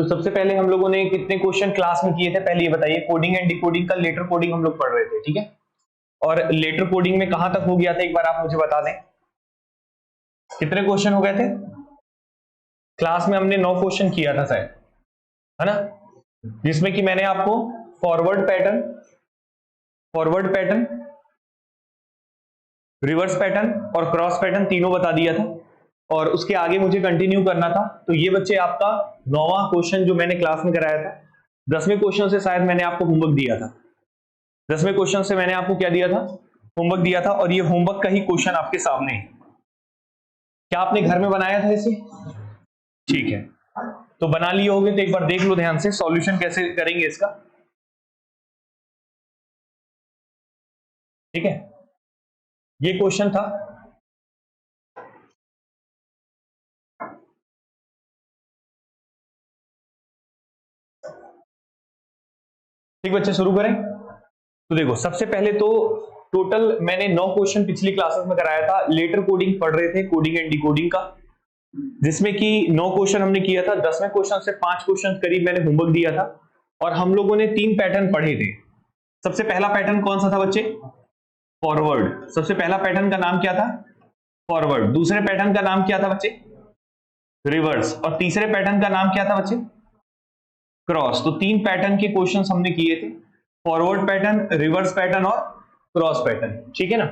तो सबसे पहले हम लोगों ने कितने क्वेश्चन क्लास में किए थे पहले ये बताइए। कोडिंग एंड डिकोडिंग का लेटर कोडिंग हम लोग पढ़ रहे थे, ठीक है। और लेटर कोडिंग में कहां तक हो गया था एक बार आप मुझे बता दें, कितने क्वेश्चन हो गए थे क्लास में? हमने 9 क्वेश्चन किया था शायद, है ना, जिसमें कि मैंने आपको फॉरवर्ड पैटर्न, रिवर्स पैटर्न और क्रॉस पैटर्न तीनों बता दिया था। और उसके आगे मुझे कंटिन्यू करना था। तो ये बच्चे आपका 9वां क्वेश्चन जो मैंने क्लास में कराया था। 10वें क्वेश्चन से शायद मैंने आपको होमवर्क दिया था। 10वें क्वेश्चन से मैंने आपको क्या दिया था? होमवर्क दिया था। और ये होमवर्क का ही क्वेश्चन आपके सामने है। क्या आपने घर में बनाया था इसे? ठीक है, तो बना लिए होगे तो एक बार देख लो ध्यान से सॉल्यूशन कैसे करेंगे इसका, ठीक है। ये क्वेश्चन था, ठीक बच्चे, शुरू करें। तो देखो सबसे पहले तो टोटल मैंने 9 क्वेश्चन पिछली क्लासेस में कराया था। लेटर कोडिंग पढ़ रहे थे, कोडिंग एंड डिकोडिंग का, जिसमें कि 9 क्वेश्चन हमने किया था। 10वें क्वेश्चन से 5 क्वेश्चन करीब मैंने होमवर्क दिया था। और हम लोगों ने 3 पैटर्न पढ़े थे। सबसे पहला पैटर्न कौन सा था बच्चे? फॉरवर्ड। सबसे पहला पैटर्न का नाम क्या था? फॉरवर्ड। दूसरे पैटर्न का नाम क्या था बच्चे? रिवर्स। और तीसरे पैटर्न का नाम क्या था बच्चे? क्रॉस। तो 3 पैटर्न के क्वेश्चंस हमने किए थे, फॉरवर्ड पैटर्न, रिवर्स पैटर्न और क्रॉस पैटर्न, ठीक है ना।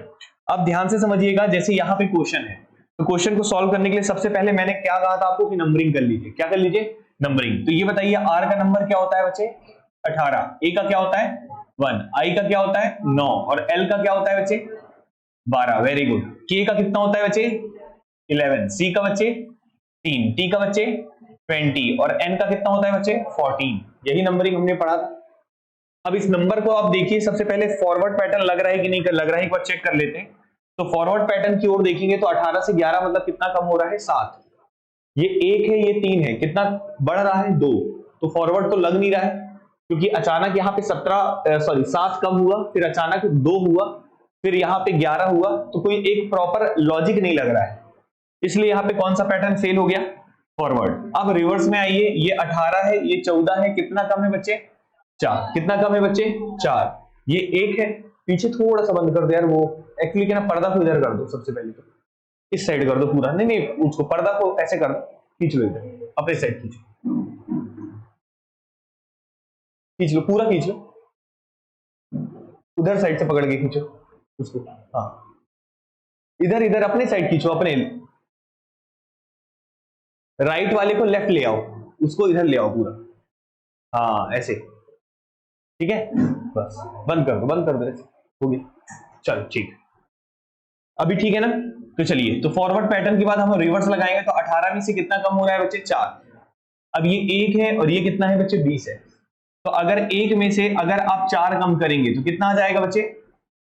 अब ध्यान से समझिएगा, जैसे यहाँ पे क्वेश्चन है तो क्वेश्चन को सॉल्व करने के लिए सबसे पहले मैंने क्या कहा था आपको कि नंबरिंग कर लीजिए। क्या कर लीजिए? नंबरिंग। तो ये बताइए आर का नंबर क्या होता है बच्चे? 18। ए का क्या होता है? 1। आई का क्या होता है? 9। और एल का क्या होता है बच्चे? 12। Very good. के का कितना होता है बच्चे? 11। सी का बच्चे 3। टी का बच्चे 20। और एन का कितना होता है बच्चे? 14। यही नंबरिंग हमने पढ़ा था। अब इस नंबर को आप देखिए, सबसे पहले फॉरवर्ड पैटर्न लग रहा है कि नहीं लग रहा है, एक बार चेक कर लेते हैं। तो फॉरवर्ड पैटर्न की ओर देखेंगे तो 18 से 11 मतलब कितना कम हो रहा है? 7। ये 1 है, ये 3 है, कितना बढ़ रहा है? 2। तो फॉरवर्ड तो लग नहीं रहा है, क्योंकि अचानक यहाँ पे 7 कम हुआ, फिर अचानक 2 हुआ, फिर यहाँ पे 11 हुआ। तो कोई एक प्रॉपर लॉजिक नहीं लग रहा है, इसलिए यहाँ पे कौन सा पैटर्न फेल हो गया? फॉरवर्ड। अब रिवर्स में आइए, ये 18 है, ये 14 है, कितना कम है बच्चे? 4। कितना कम है बच्चे? 4। ये 1 है। पीछे थोड़ा सा बंद कर दो यार, वो एक्चुअली क्या ना, पर्दा को इधर कर दो, सबसे पहले तो इस साइड कर दो पूरा। नहीं नहीं, उसको पर्दा को ऐसे कर दो, खींच लो इधर, अपने साइड खींच लो, पूरा खींच लो, उधर साइड से पकड़ के खींचो उसको। हाँ, इधर इधर अपने साइड खींचो, अपने राइट वाले को लेफ्ट ले आओ, उसको इधर ले आओ पूरा। हाँ ऐसे, ठीक है। बस बंद कर दो ऐसे, हो गया। चलो ठीक है, अभी ठीक है ना। तो चलिए, तो फॉरवर्ड पैटर्न के बाद हम रिवर्स लगाएंगे। तो 18 में से कितना कम हो रहा है बच्चे? 4। अब ये 1 है और ये कितना है बच्चे? 20 है। तो अगर 1 में से अगर आप 4 कम करेंगे तो कितना आ जाएगा बच्चे?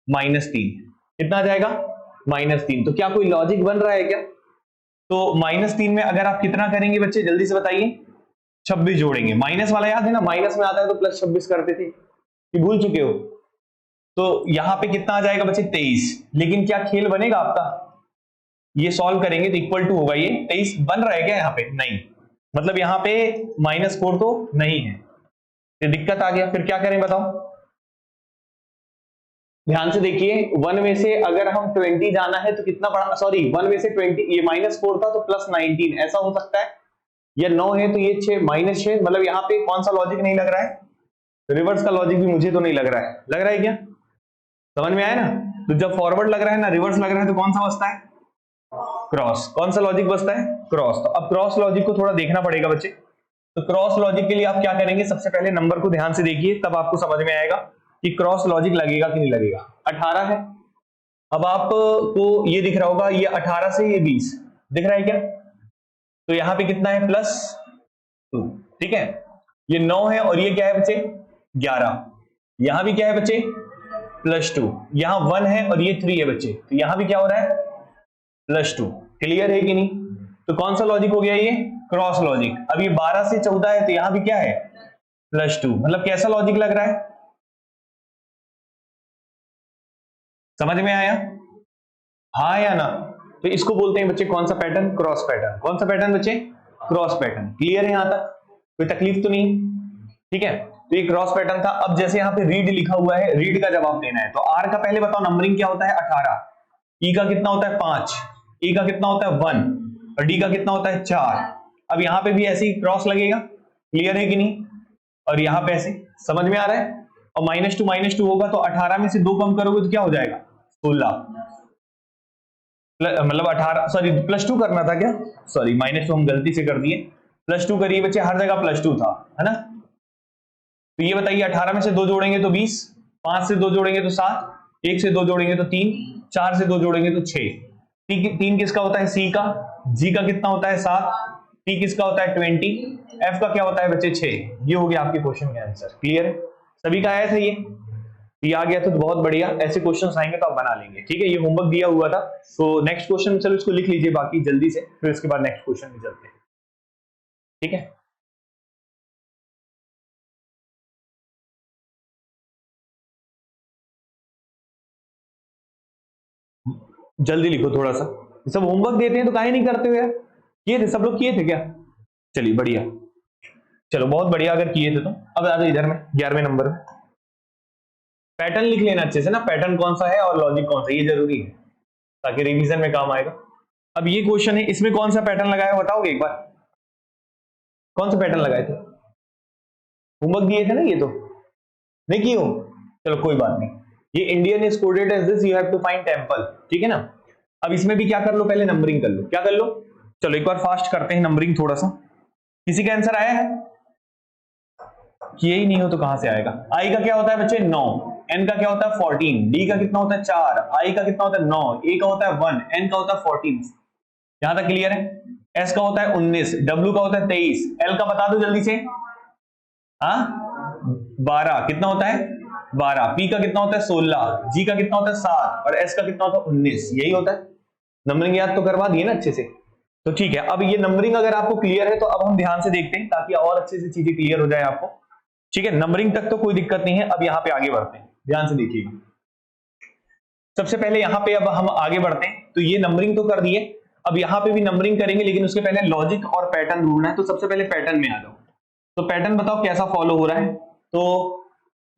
-3। कितना आ जाएगा? -3। तो क्या कोई लॉजिक बन रहा है क्या? तो -3 में अगर आप कितना करेंगे बच्चे, जल्दी से बताइए? 26 जोड़ेंगे। माइनस वाला याद है ना, माइनस में आता है तो +26 करते थे, कि भूल चुके हो? तो यहां पे कितना आ जाएगा बच्चे? 23। लेकिन क्या खेल बनेगा आपका? ये सॉल्व करेंगे तो इक्वल टू होगा ये 23। बन रहा है क्या यहाँ पे? नहीं, मतलब यहाँ पे -4 तो नहीं है, ये दिक्कत आ गया। फिर क्या करें बताओ? ध्यान से देखिए, 1 में से अगर हम 20 जाना है तो कितना पड़ा? सॉरी, 1 में से 20, ये -4 था तो +19 ऐसा हो सकता है, या 9 है तो ये 6 -6। मतलब यहाँ पे कौन सा लॉजिक नहीं लग रहा है? रिवर्स का लॉजिक भी मुझे तो नहीं लग रहा है। लग रहा है क्या? समझ में आया ना? तो जब फॉरवर्ड लग रहा है ना, रिवर्स लग रहा है, तो कौन सा बचता है? क्रॉस। कौन सा लॉजिक बचता है? क्रॉस। तो अब क्रॉस लॉजिक को थोड़ा देखना पड़ेगा बच्चे। तो क्रॉस लॉजिक के लिए आप क्या करेंगे? सबसे पहले नंबर को ध्यान से देखिए, तब आपको समझ में आएगा कि क्रॉस लॉजिक लगेगा कि नहीं लगेगा। 18 है, अब आपको ये दिख रहा होगा, ये 18 से ये 20 दिख रहा है क्या? तो यहाँ पे कितना है? +2, ठीक है। ये 9 है और ये क्या है बच्चे? 11। यहां भी क्या है बच्चे? +2। यहाँ 1 है और ये 3 है बच्चे, तो यहां भी क्या हो रहा है? +2। क्लियर है कि नहीं? तो कौन सा लॉजिक हो गया ये? Cross logic. अब ये 12 से 14 है तो यहां भी क्या है? +2। मतलब कैसा लॉजिक लग रहा है? समझ में आया? हाँ या ना? तो इसको बोलते हैं बच्चे कौन सा पैटर्न? Cross pattern. कौन सा पैटर्न बच्चे? Cross pattern. क्लियर है यहां तक? कोई तकलीफ तो नहीं, ठीक है। तो ये क्रॉस पैटर्न था। अब जैसे यहाँ पे रीड लिखा हुआ है, रीड का जवाब देना है। तो आर का पहले बताओ नंबरिंग क्या होता है 18, ई का कितना होता है 5, ए का कितना होता है 1 और डी का कितना होता है 4। अब यहाँ पे भी ऐसे ही क्रॉस लगेगा, क्लियर है कि नहीं, और यहाँ पे ऐसे, समझ में आ रहा है। और -2 होगा तो 18 में से 2 कम करोगे तो क्या हो जाएगा 16, मतलब 18 सॉरी +2 करना था क्या, सॉरी -2 हम गलती से कर दिए, +2 करिए बच्चे, हर जगह +2 था, है ना। तो ये बताइए 18 में से 2 जोड़ेंगे तो 20, 5 से 2 जोड़ेंगे तो 7, 1 से 2 जोड़ेंगे तो 3, 4 से 2 जोड़ेंगे तो 6। 3 किसका होता है सी का, जी का कितना होता है 7, टी किसका होता है 20, एफ का क्या होता है बच्चे 6। ये हो गया आपके क्वेश्चन का आंसर। क्लियर है, सभी का आया था ये आ गया तो बहुत बढ़िया। ऐसे क्वेश्चन आएंगे तो आप बना लेंगे, ठीक है। ये होमवर्क दिया हुआ था, तो नेक्स्ट क्वेश्चन चलो इसको लिख लीजिए बाकी जल्दी से, फिर इसके बाद नेक्स्ट क्वेश्चन में चलते हैं, ठीक है। जल्दी लिखो थोड़ा सा, सब होमवर्क देते हैं तो काहे नहीं करते हो यार। किए थे सब लोग, किए थे क्या, चलिए बढ़िया, चलो बहुत बढ़िया अगर किए थे तो। अब आ जाओ इधर में 11वें नंबर में, पैटर्न लिख लेना अच्छे से ना, पैटर्न कौन सा है और लॉजिक कौन सा, ये जरूरी है ताकि रिवीजन में काम आएगा। अब ये क्वेश्चन है, इसमें कौन सा पैटर्न लगाया बताओगे एक बार, कौन सा पैटर्न लगाए थे, होमवर्क दिए थे ना ये तो, नहीं किए हो, चलो कोई बात नहीं। ये Indian is coded as this, you have to find temple, ठीक है ना। अब इसमें भी क्या कर लो, पहले नंबरिंग कर लो, क्या कर लो, चलो एक बार फास्ट करते हैं नंबरिंग थोड़ा सा। किसी का आंसर आया है, किए ही नहीं हो तो कहां से आएगा। आई का क्या होता है बच्चे 9, एन का क्या होता है 14, डी का कितना होता है 4, आई का कितना होता है 9, ए का होता है 1, एन का होता है 14। यहां तक क्लियर है। एस का होता है 19, डब्ल्यू का होता है 23, एल का बता दो जल्दी से, हाँ 12 कितना होता है 12, पी का कितना होता है 16, जी का कितना होता है 7 और एस का कितना होता है 19। यही होता है। नंबरिंग याद तो करवा दिए ना अच्छे से, तो ठीक है। अब ये नंबरिंग अगर आपको क्लियर है तो अब हम ध्यान से देखते हैं ताकि और अच्छे से चीजें क्लियर हो जाए आपको, ठीक है। नंबरिंग तक तो कोई दिक्कत नहीं है, अब यहाँ पे आगे बढ़ते हैं, ध्यान से देखिएगा। सबसे पहले यहाँ पे अब हम आगे बढ़ते हैं, तो ये नंबरिंग तो कर दिए, अब यहाँ पे भी नंबरिंग करेंगे, लेकिन उसके पहले लॉजिक और पैटर्न ढूंढना है। तो सबसे पहले पैटर्न में आ जाओ, तो पैटर्न बताओ कैसा फॉलो हो रहा है। तो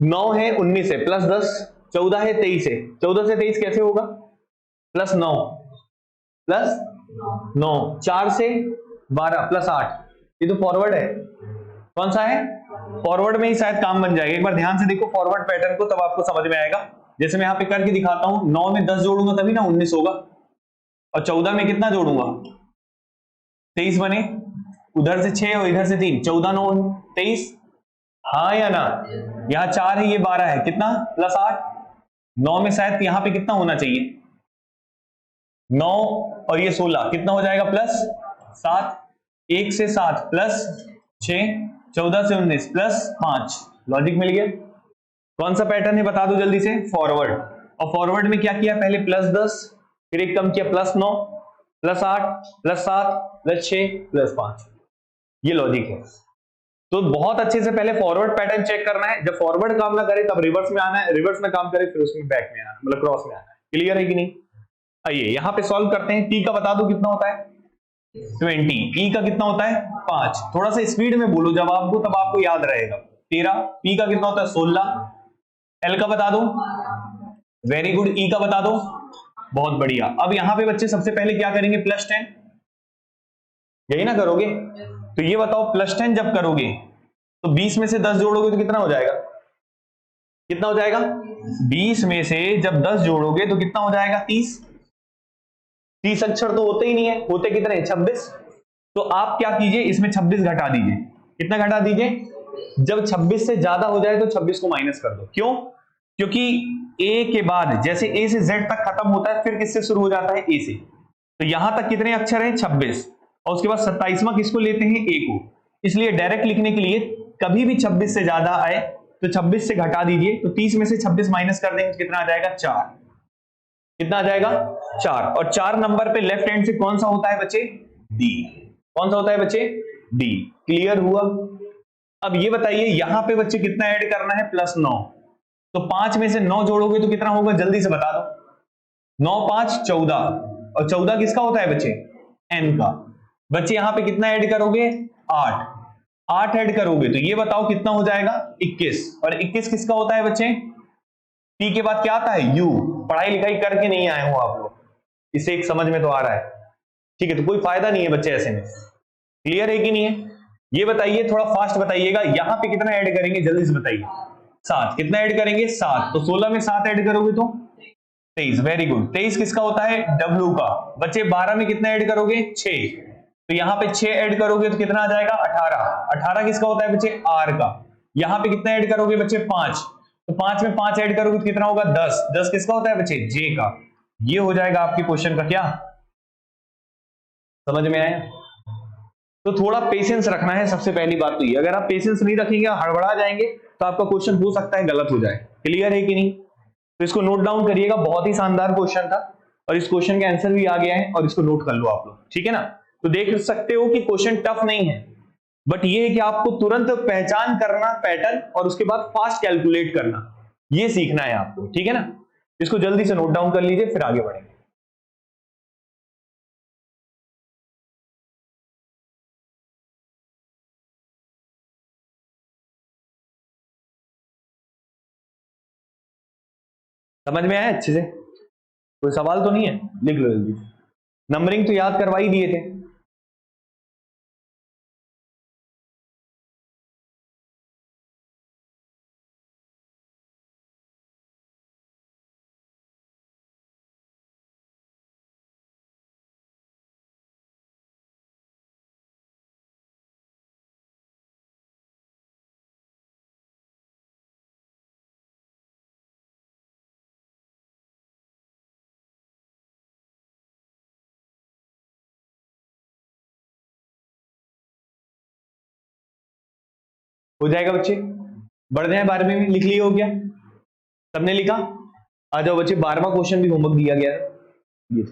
9 है 19 है +10, 14 है 23 है, 14 से 23 कैसे होगा, +9 +9, 4 से 12 +8, ये तो फॉरवर्ड है, कौन सा है फॉरवर्ड में ही शायद काम बन जाएगा। एक बार ध्यान से देखो फॉरवर्ड पैटर्न को, तब आपको समझ में आएगा। जैसे मैं यहाँ पे करके दिखाता हूं, 9 में 10 जोड़ूंगा तभी ना 19 होगा, और 14 में कितना जोड़ूंगा 23 बने, उधर से 6 और इधर से 3, 14 9 23, हाँ या ना। यहाँ 4 है ये 12 है, कितना +8, 9 में शायद यहाँ पे कितना होना चाहिए 9 और ये 16 कितना हो जाएगा +7, 1 से 7 +6, 14 से 19 +5। लॉजिक मिल गया। कौन सा पैटर्न है बता दो जल्दी से, फॉरवर्ड। और फॉरवर्ड में क्या किया, पहले +10, फिर एक कम किया +9, +8, +7, +6, +5। ये लॉजिक है। तो बहुत अच्छे से पहले फॉरवर्ड पैटर्न चेक करना है, जब फॉरवर्ड काम ना करे तब रिवर्स में आना है, रिवर्स में काम करे फिर उसमें बैक में आना, मतलब क्रॉस में आना है। क्लियर है कि नहीं। आइए यहाँ पे सॉल्व करते हैं। टी का बता दो कितना होता है 20, ई का कितना होता है 5, थोड़ा सा स्पीड में बोलो जब आपको, तब आपको याद रहेगा। 13, पी का कितना होता है 16, एल का बता दो, वेरी गुड, ई का बता दो, बहुत बढ़िया। अब यहां पे बच्चे सबसे पहले क्या करेंगे, +10, यही ना करोगे। तो ये बताओ +10 जब करोगे तो 20 में से 10 जोड़ोगे तो कितना हो जाएगा, कितना हो जाएगा 20 में से जब 10 जोड़ोगे तो कितना हो जाएगा 30। 30 अक्षर तो होते ही नहीं है, होते कितने 26। तो आप क्या कीजिए, इसमें 26 घटा दीजिए। कितना घटा दीजिए, जब 26 से ज्यादा हो जाए तो 26 को माइनस कर दो। क्यों, क्योंकि ए के बाद जैसे ए से जेड तक खत्म होता है, फिर किससे शुरू हो जाता है, ए से। तो यहां तक कितने अक्षर हैं 26, और उसके बाद 27वां किसको लेते हैं, ए को। इसलिए डायरेक्ट लिखने के लिए कभी भी 26 से ज्यादा आए तो 26 से घटा दीजिए, तो 30 में से 26 माइनस कर देंगे, कितना आ जाएगा 4। कितना आ जाएगा 4। और 4 नंबर पे लेफ्ट हैंड से कौन सा होता है बच्चे, डी। कौन सा होता है बच्चे, डी। क्लियर हुआ। अब ये बताइए यहां पे बच्चे कितना ऐड करना है, +9। तो 5 में से 9 जोड़ोगे तो कितना होगा, जल्दी से बता दो। 9 5 14, और 14 किसका होता है बच्चे, एन का। बच्चे यहां पे कितना ऐड करोगे 8, 8 ऐड करोगे तो ये बताओ कितना हो जाएगा 21। और 21 किसका होता है बच्चे? टी के बाद क्या आता है? यू। पढ़ाई लिखाई करके नहीं आए हो आप लोग, इसे एक समझ में तो आ रहा है, ठीक है? तो कोई फायदा नहीं है बच्चे ऐसे में। क्लियर है कि नहीं है? ये बताइए, थोड़ा फास्ट बताइएगा, यहां पे कितना ऐड करेंगे जल्दी से बताइए। 7। कितना ऐड करेंगे? 7। तो 16 में 7 ऐड करोगे तो 23। Very good. 23 किसका होता है? डब्ल्यू का। बच्चे 12 में कितना ऐड करोगे? 6। तो यहां पे 6 ऐड करोगे तो कितना आ जाएगा? 18। 18 किसका होता है बच्चे? आर का। यहां पे कितना ऐड करोगे बच्चे? 5। तो 5 में 5 ऐड करोगे तो कितना होगा? 10। 10 किसका होता है बच्चे? जे का। ये हो जाएगा आपके क्वेश्चन का क्या? समझ में आया? तो थोड़ा पेशेंस रखना है, सबसे पहली बात तो ये। अगर आप पेशेंस नहीं रखेंगे, हड़बड़ा जाएंगे, तो आपका क्वेश्चन हो सकता है गलत हो जाए। क्लियर है कि नहीं? तो इसको नोट डाउन करिएगा, बहुत ही शानदार क्वेश्चन था और इस क्वेश्चन का आंसर भी आ गया है, और इसको नोट कर लो आप लोग, ठीक है ना? तो देख सकते हो कि क्वेश्चन टफ नहीं है, बट ये है कि आपको तुरंत पहचान करना पैटर्न और उसके बाद फास्ट कैलकुलेट करना, ये सीखना है आपको, ठीक है ना? इसको जल्दी से नोट डाउन कर लीजिए, फिर आगे बढ़ेंगे। समझ में आया अच्छे से? कोई सवाल तो नहीं है? लिख लो जल्दी। नंबरिंग तो याद करवा ही दिए थे। हो जाएगा बच्चे? बढ़ जाए 12वीं में, लिख लिए हो क्या? सबने लिखा? आ जाओ बच्चे, 12वां क्वेश्चन भी होमवर्क दिया गया है ये।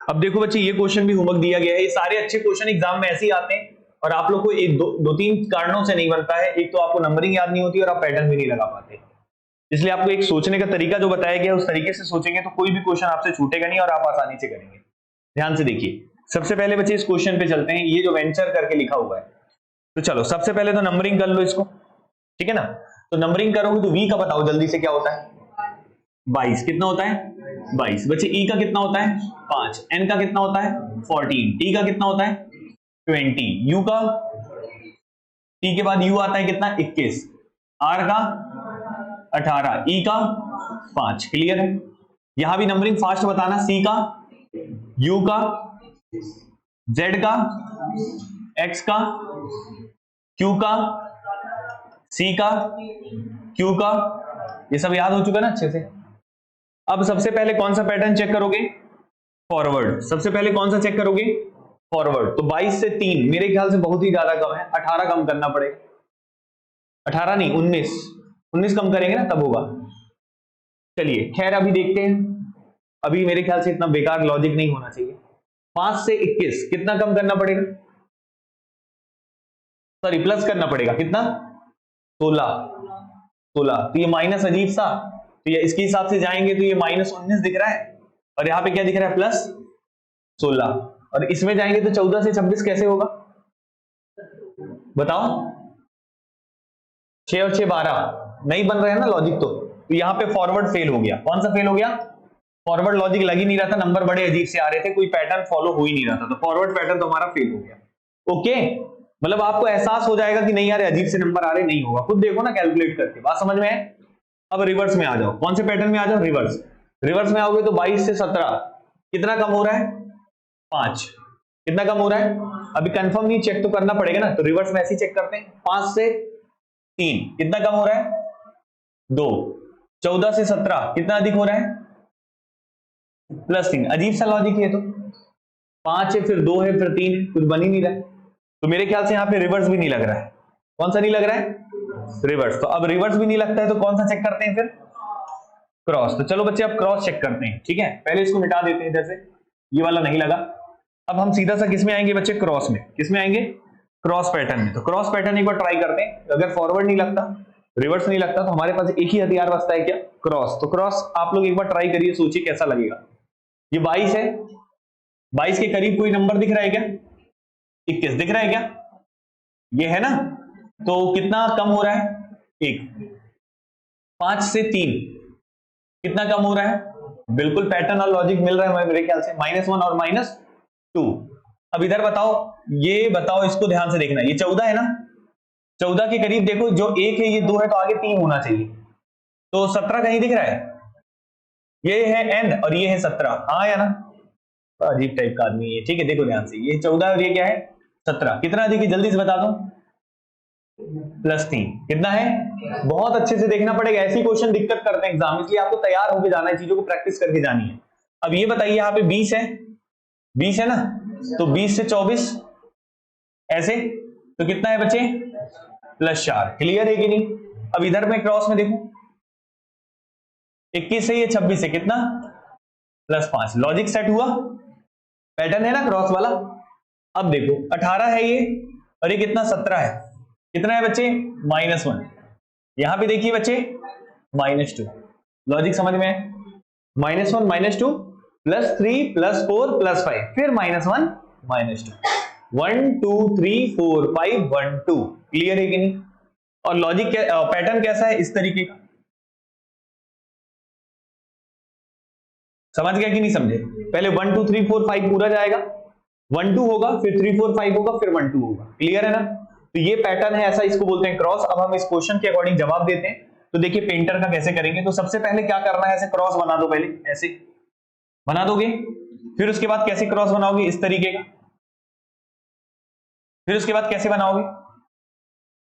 अब देखो बच्चे, ये क्वेश्चन भी होमवर्क दिया गया है। ये सारे अच्छे क्वेश्चन एग्जाम में ऐसे ही आते हैं, और आप लोग को एक दो तीन कारणों से नहीं बनता है। एक तो आपको नंबरिंग याद नहीं होती और आप पैटर्न भी नहीं लगा पाते, इसलिए आपको एक सोचने का तरीका जो बताया गया है उस तरीके से सोचेंगे तो कोई भी क्वेश्चन आपसे छूटेगा नहीं और आप आसानी से करेंगे। ध्यान से देखिए, सबसे पहले बच्चे इस क्वेश्चन पे चलते हैं। ये जो वेंचर करके लिखा हुआ है, तो चलो सबसे पहले तो नंबरिंग कर लो इसको, ठीक है ना? तो नंबरिंग करोगे तो वी का बताओ जल्दी से क्या होता है? 22। कितना होता है? 22। बच्चे ई का कितना होता है? 5। एन का कितना होता है? 14। टी का कितना होता है? 20। यू का, टी के बाद यू आता है कितना? 21। आर का 18। ई का 5। क्लियर है? यहां भी नंबरिंग फास्ट बताना। सी का, यू का, जेड का, एक्स का, क्यू का, सी का, क्यू का, ये सब याद हो चुका ना अच्छे से? अब सबसे पहले कौन सा पैटर्न चेक करोगे? फॉरवर्ड। सबसे पहले कौन सा चेक करोगे? फॉरवर्ड। तो 22 से 3 मेरे ख्याल से बहुत ही ज्यादा कम है, 18 कम करना पड़ेगा। 18 नहीं, 19 कम करेंगे ना तब होगा। चलिए खैर अभी देखते हैं, अभी मेरे ख्याल से इतना बेकार लॉजिक नहीं होना चाहिए। 5 से 21 कितना कम करना पड़ेगा? सॉरी प्लस करना पड़ेगा, कितना? 16। तो ये माइनस अजीब सा, तो ये इसके हिसाब से जाएंगे तो ये -19 दिख रहा है, और यहां पे क्या दिख रहा है? +16। और इसमें जाएंगे तो 14 से 26 कैसे होगा बताओ? 6 और 6 12 नहीं बन रहे हैं ना लॉजिक। तो यहां पे फॉरवर्ड फेल हो गया। कौन सा फेल हो गया? फॉरवर्ड लॉजिक लग ही नहीं रहा था, नंबर बड़े अजीब से आ रहे थे, कोई पैटर्न फॉलो हो ही नहीं रहा था, तो फॉरवर्ड पैटर्न तो हमारा फेल हो गया। ओके, मतलब आपको एहसास हो जाएगा कि नहीं यार अजीब से नंबर आ रहे, नहीं होगा, खुद देखो ना कैलकुलेट करके, बात समझ में है? अब रिवर्स में आ जाओ। कौन से पैटर्न में आ जाओ? रिवर्स। रिवर्स में आओगे तो 22 से 17 कितना कम हो रहा है? 5। कितना कम हो रहा है? अभी कंफर्म नहीं, चेक तो करना पड़ेगा ना, तो रिवर्स में ऐसे ही चेक करते हैं। 5 से 3 कितना कम हो रहा है? 2। 14 से 17 कितना अधिक हो रहा है? +3। अजीब सा लॉजिक है, तो 5 है फिर 2 है फिर 3 है, कुछ बन ही नहीं रहा है। तो मेरे ख्याल से यहाँ पे रिवर्स भी नहीं लग रहा है। कौन सा नहीं लग रहा है? रिवर्स। तो अब रिवर्स भी नहीं लगता है तो कौन सा चेक करते हैं फिर? क्रॉस। तो चलो बच्चे अब क्रॉस चेक करते हैं, ठीक है? पहले इसको मिटा देते हैं, जैसे ये वाला नहीं लगा। अब हम सीधा सा किस में आएंगे बच्चे? क्रॉस में। किस में आएंगे? क्रॉस पैटर्न में। तो क्रॉस पैटर्न एक बार ट्राई करते हैं। अगर फॉरवर्ड नहीं लगता, रिवर्स नहीं लगता, तो हमारे पास एक ही हथियार बचता है, क्या? क्रॉस। तो क्रॉस आप लोग एक बार ट्राई करिए, सोचिए कैसा लगेगा। ये 22 है, 22 के करीब कोई नंबर दिख रहा है क्या? 21 दिख रहा है क्या? ये है ना, तो कितना कम हो रहा है, 1, 5 से 3 कितना कम हो रहा है, बिल्कुल पैटर्न और लॉजिक मिल रहा है मेरे ख्याल से, -1 और -2। अब इधर बताओ, ये बताओ, इसको ध्यान से देखना, ये 14 है ना, 14 के करीब देखो, जो 1 है ये 2 है, तो आगे 3 होना चाहिए, तो 17 कहीं दिख रहा है, ये है n और ये है 17, हाँ या ना, अजीब टाइप का आदमी है, ठीक है, देखो ध्यान से, ये 14 और ये क्या है 17, कितना अधिक है जल्दी से बता दो, +3, कितना है, बहुत अच्छे से देखना पड़ेगा, ऐसी क्वेश्चन दिक्कत करते हैं एग्जाम, इसलिए आपको तैयार होकर जाना है, चीजों को प्रैक्टिस करके जानी है। अब ये बताइए, यहाँ पे 20 है, 20 है ना, तो 20 से 24 ऐसे, तो कितना है बच्चे, +4, क्लियर है कि नहीं। अब इधर में क्रॉस में देखो, 21 से ये 26 है, कितना, +5, लॉजिक सेट हुआ, पैटर्न है ना क्रॉस वाला। अब देखो 18 है ये, और ये कितना 17 है, कितना है बच्चे, -1, यहां पे देखिए बच्चे -2, लॉजिक समझ में है, -1 -2 +3 +4 +5 फिर -1 -2, 1 2 3 4 5 1 2, क्लियर है कि नहीं। और लॉजिक पैटर्न कैसा है, इस तरीके का, समझ गया कि नहीं समझे, पहले 1 2 3 4 5 पूरा जाएगा, 1 2 होगा, फिर 3 4 5 होगा, फिर 1 2 होगा, क्लियर है ना। तो ये पैटर्न है, ऐसा इसको बोलते हैं क्रॉस। अब हम इस क्वेश्चन के अकॉर्डिंग जवाब देते हैं, तो देखिए पेंटर का कैसे करेंगे। तो सबसे पहले क्या करना है, ऐसे क्रॉस बना दो, पहले ऐसे बना दोगे, फिर उसके बाद कैसे क्रॉस बनाओगे, इस तरीके का, फिर उसके बाद कैसे बनाओगे,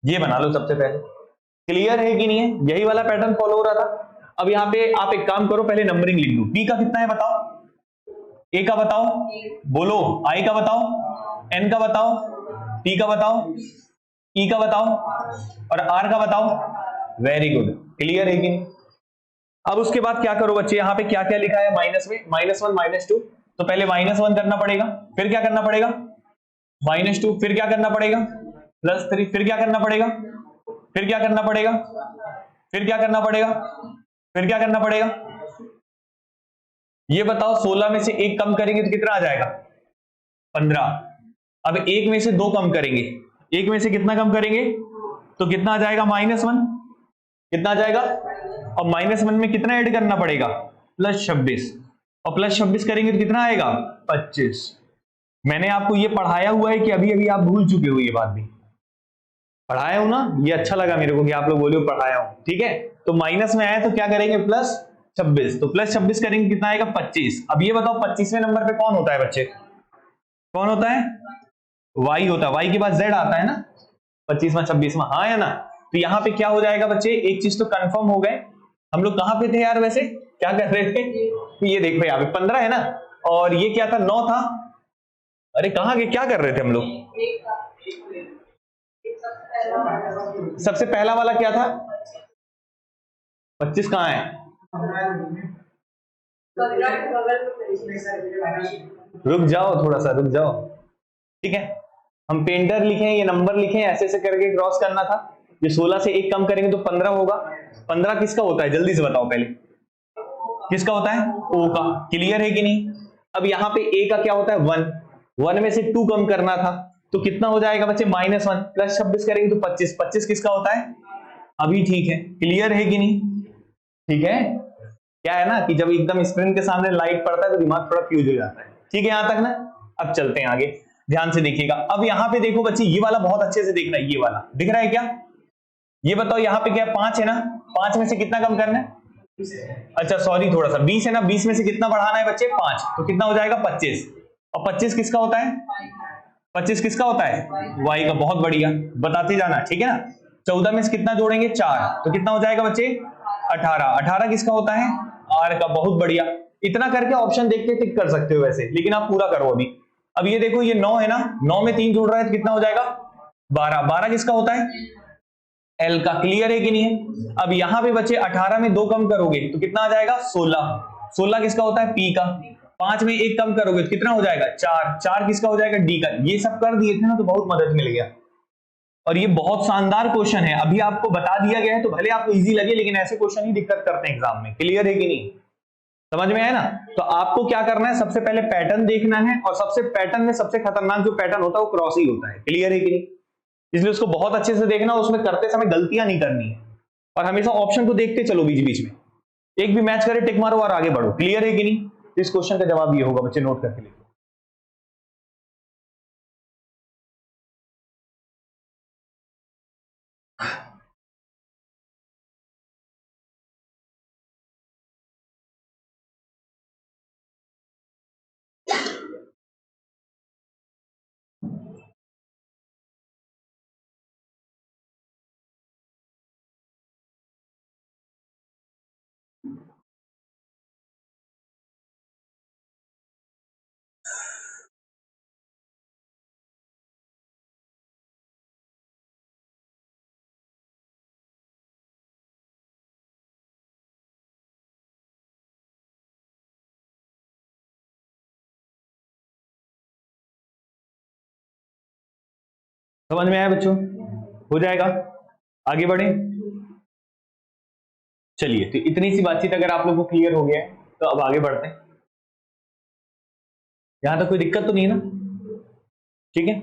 ये बना लो सबसे पहले, क्लियर है कि नहीं है, यही वाला पैटर्न फॉलो हो रहा था। अब यहाँ पे आप एक काम करो, पहले नंबरिंग लिख दो, पी का कितना है बताओ, ए का बताओ, बोलो, आई का बताओ, एन का बताओ, टी का बताओ, ई का बताओ, और आर का बताओ, वेरी गुड, क्लियर है कि नहीं। अब उसके बाद क्या करो बच्चे, यहाँ पे क्या क्या लिखा है माइनस में, -1 -2, तो पहले -1 करना पड़ेगा, फिर क्या करना पड़ेगा, -2, फिर क्या करना पड़ेगा, +3, फिर क्या करना पड़ेगा, फिर क्या करना पड़ेगा, फिर क्या करना पड़ेगा, फिर क्या करना पड़ेगा, ये बताओ 16 में से 1 कम करेंगे तो कितना आ जाएगा, 15। अब 1 में से 2 कम करेंगे, 1 में से कितना कम करेंगे, तो कितना आ जाएगा, -1, कितना आ जाएगा, और -1 में कितना ऐड करना पड़ेगा, +26, और +26 करेंगे तो कितना आएगा, 25। मैंने आपको ये पढ़ाया हुआ है कि अभी अभी आप भूल चुके हो, ये बात भी पढ़ाया हूं ना, ये अच्छा लगा मेरे को कि आप लोग बोले पढ़ाया हूं, ठीक है। तो माइनस में आया तो क्या करेंगे, +26, तो +26 करेंगे कितना आएगा, 25। अब ये बताओ 25वें नंबर पे कौन होता है बच्चे, कौन होता है, y होता है, y के बाद z आता है ना, 25वां 26वां, हाँ या ना। तो यहाँ पे क्या हो जाएगा बच्चे, एक चीज तो कंफर्म हो गए, हम लोग कहां पे थे यार, वैसे क्या कर रहे थे, तो ये देखो यहाँ पे 15 है ना, और ये क्या था, 9 था, अरे कहां के, क्या कर रहे थे हम लोग, सबसे पहला वाला क्या था, 25 कहां है, रुक जाओ थोड़ा सा, रुक जाओ, ठीक है। हम पेंटर लिखे, ये नंबर लिखे, ऐसे ऐसे करके क्रॉस करना था। ये 16 से 1 कम करेंगे तो 15 होगा। 15 किसका होता है, जल्दी से बताओ पहले, किसका होता है, ओ का, क्लियर है कि नहीं। अब यहाँ पे ए का क्या होता है, 1 में से 2 कम करना था, तो कितना हो जाएगा बच्चे, -1, +26 करेंगे तो 25, 25 किसका होता है, अभी ठीक है, क्लियर है कि नहीं, ठीक है। क्या है ना कि जब एकदम स्क्रीन के सामने लाइट पड़ता है तो दिमाग थोड़ा फ्यूज हो जाता है, ठीक है यहां तक ना। अब चलते हैं आगे, ध्यान से देखिएगा। अब यहाँ पे देखो बच्चे, ये वाला बहुत अच्छे से देखना, ये वाला दिख रहा है क्या, ये बताओ यहाँ पे क्या, 5 है ना, 5 में से कितना कम करना है, अच्छा सॉरी थोड़ा सा, 20 है ना, 20 में से कितना बढ़ाना है बच्चे, 5, तो कितना हो जाएगा 25, और 25 किसका होता है, 25 किसका होता है, y का, बहुत बढ़िया, बताते जाना, ठीक है ना। 14 में से कितना जोड़ेंगे, 4, तो कितना हो जाएगा बच्चे, 18, 18 किसका होता है, r का, बहुत बढ़िया। इतना करके ऑप्शन देख के टिक कर सकते हो वैसे, लेकिन आप पूरा करो अभी। अब ये देखो, ये 9 है ना, 9 में 3 जोड़ रहा है तो कितना हो जाएगा, 12, 12 किसका होता है, L का, क्लियर है कि नहीं है। अब यहां पे बच्चे 18 में 2 कम करोगे तो कितना आ जाएगा, 16, 16 किसका होता है, P का। 5 में 1 कम करोगे तो कितना हो जाएगा, 4, 4 किसका हो जाएगा, D का। ये सब कर दिए थे ना तो बहुत मदद मिल गया, और ये बहुत शानदार क्वेश्चन है, अभी आपको बता दिया गया है तो भले आपको इजी लगे, लेकिन ऐसे क्वेश्चन ही दिक्कत करते हैं एग्जाम में, क्लियर है कि नहीं, समझ में आया ना। तो आपको क्या करना है, सबसे पहले पैटर्न देखना है, और सबसे पैटर्न में सबसे खतरनाक जो पैटर्न होता है वो क्रॉस ही होता है, क्लियर है कि नहीं। इसलिए उसको बहुत अच्छे से देखना, उसमें करते समय गलतियां नहीं करनी है, और हमेशा ऑप्शन को देखते चलो बीच बीच में, एक भी मैच करे टिक मारो और आगे बढ़ो। क्लियर है कि नहीं? इस क्वेश्चन का जवाब ये होगा बच्चे, नोट करके लिखो। समझ में आया बच्चों? हो जाएगा, आगे बढ़े। चलिए, तो इतनी सी बातचीत अगर आप लोगों को क्लियर हो गया है तो अब आगे बढ़ते हैं। यहां तक कोई दिक्कत तो नहीं है ना? ठीक है,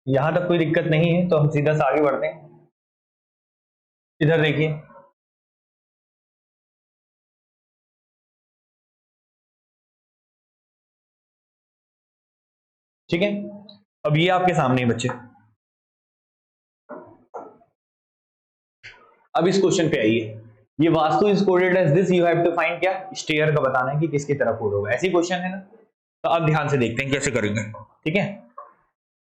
यहां तक कोई दिक्कत नहीं है तो हम सीधा से आगे बढ़ते हैं। इधर देखिए, ठीक है, अब ये आपके सामने है बच्चे। अब इस क्वेश्चन पे आइए, ये vastu is coded as this, you have to find क्या, स्टेयर का बताना है कि किसकी तरफ कोड होगा। ऐसी क्वेश्चन है ना, तो अब ध्यान से देखते हैं कैसे करेंगे। ठीक है,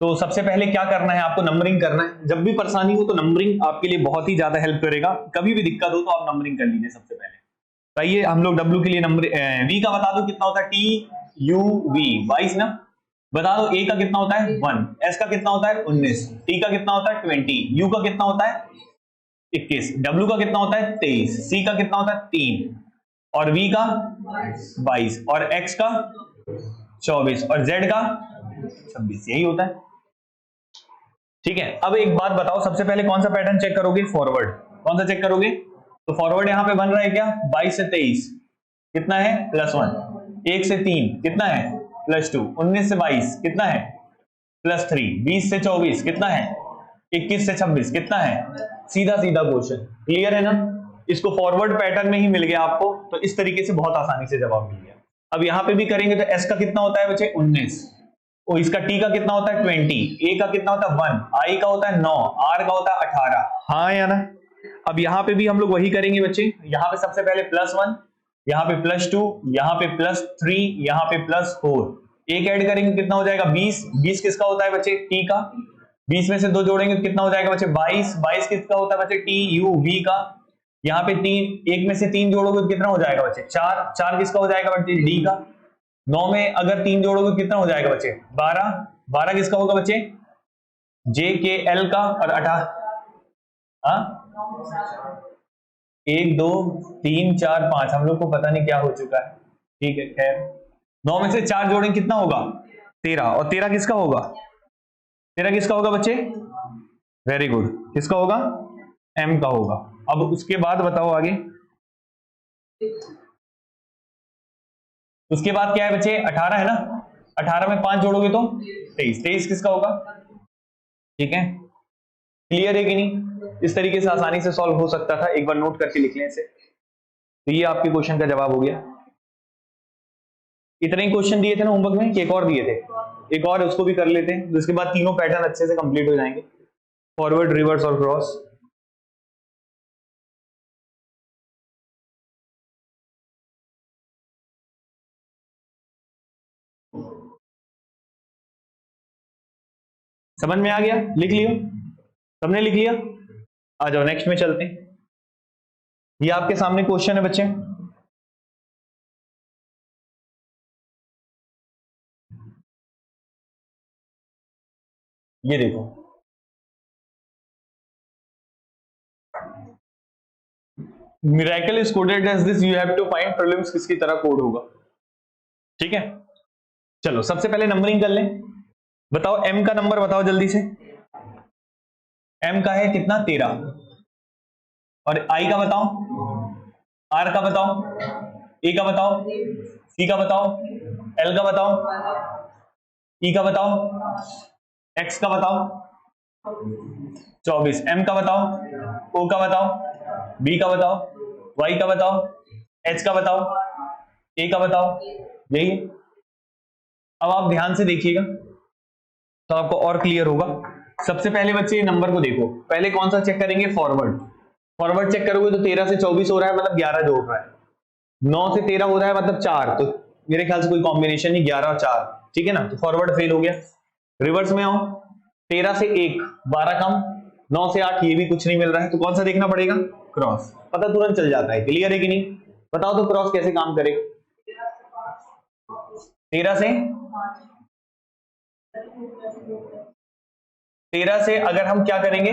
तो सबसे पहले क्या करना है, आपको नंबरिंग करना है। जब भी परेशानी हो तो नंबरिंग आपके लिए बहुत ही ज्यादा हेल्प करेगा। कभी भी दिक्कत हो तो आप नंबरिंग कर लीजिए सबसे पहले। तो आइए हम लोग W के लिए नंबर, V का बता दो कितना होता है, TUV 22 ना। बता दो A का कितना होता है 1, S का कितना होता है 19, T का कितना होता है 20, U का कितना होता है 21, W का कितना होता है 23, C का कितना होता है 3, और V का 22, और X का 24, और Z का 26, यही होता है। ठीक है, अब एक बात बताओ, सबसे पहले कौन सा पैटर्न चेक करोगे, फॉरवर्ड। कौन सा चेक करोगे? तो फॉरवर्ड यहां पे बन रहा है क्या, 22 से 23 कितना है +1, 1 से 3 कितना है +2, 19 से 22 कितना है +3, 20 से 24 कितना है 21 से 26 कितना है, सीधा सीधा क्वेश्चन। क्लियर है ना? इसको फॉरवर्ड पैटर्न में ही मिल गया आपको, तो इस तरीके से बहुत आसानी से जवाब मिल गया। अब यहां पे भी करेंगे तो S का कितना होता है बच्चे 19, और इसका T का कितना होता है 20, A का कितना होता है 1, I का होता है 9, R का होता है 18। हाँ या ना? अब यहां पे भी हम लोग वही करेंगे बच्चे। यहां पे सबसे पहले +1, यहां पे +2, यहां पे +3, यहां पे +4, एक ऐड करेंगे कितना हो जाएगा 20। 20 किसका होता है बच्चे, T का। 20 में से 2 जोड़ेंगे तो कितना हो जाएगा बच्चे 22। 22 किसका होता है बच्चे, TUV का। यहाँ पे 3, एक में से 3 जोड़ोगे तो कितना हो जाएगा बच्चे 4। 4 किसका हो जाएगा बच्चे, D का। 9 में अगर 3 जोड़ोगे तो कितना हो जाएगा बच्चे 12। 12 किसका होगा बच्चे, JKL का। और 18, हाँ 1 2 3 4 5, हम लोग को पता नहीं क्या हो चुका है। ठीक है, खैर 9 में से 4 जोड़ेंगे कितना होगा 13, और 13 किसका होगा, 13 किसका होगा बच्चे, वेरी गुड, किसका होगा, M का होगा। अब उसके बाद बताओ आगे, उसके बाद क्या है बच्चे 18 है ना। 18 में 5 जोड़ोगे तो 23, 23 किसका होगा। ठीक है, क्लियर है कि नहीं? इस तरीके से आसानी से सॉल्व हो सकता था, एक बार नोट करके लिख लें इसे। तो ये आपके क्वेश्चन का जवाब हो गया। इतने ही क्वेश्चन दिए थे ना होमवर्क में कि एक और दिए थे, एक और उसको भी कर लेते हैं, जिसके बाद तीनों पैटर्न अच्छे से कंप्लीट हो जाएंगे, फॉरवर्ड, रिवर्स और क्रॉस। समझ में आ गया? लिख लियो, सबने लिख लिया? आ जाओ नेक्स्ट में चलते हैं। ये आपके सामने क्वेश्चन है बच्चे, ये देखो, miracle is coded as this, you have to find prelims किसकी तरह कोड होगा। ठीक है, चलो सबसे पहले नंबरिंग कर लें। बताओ M का नंबर बताओ जल्दी से। M का है कितना 13, और I का बताओ, R का बताओ, A का बताओ C का बताओ, L का बताओ, E का बताओ, X का बताओ 24, M का बताओ, O का बताओ, B का बताओ, Y का बताओ, H का बताओ, A का बताओ, यही है। अब आप ध्यान से देखिएगा तो आपको और क्लियर होगा। सबसे पहले बच्चे नंबर को देखो, पहले कौन सा चेक करेंगे, फॉरवर्ड। फॉरवर्ड चेक करोगे तो 13 से 24 हो रहा है, मतलब 11 जोड़ रहा है। 9 से 13 हो रहा है, मतलब 4, तो मेरे ख्याल से कोई कॉम्बिनेशन नहीं, 11 और 4, ठीक है ना, तो फॉरवर्ड फेल हो गया। रिवर्स में आओ, 13 से 1 12 कम, 9 से 8 ये भी कुछ नहीं मिल रहा है, तो कौन सा देखना पड़ेगा, क्रॉस। पता तुरंत चल जाता है, क्लियर है कि नहीं, बताओ तो क्रॉस कैसे काम करेगा। 13 से अगर हम क्या करेंगे,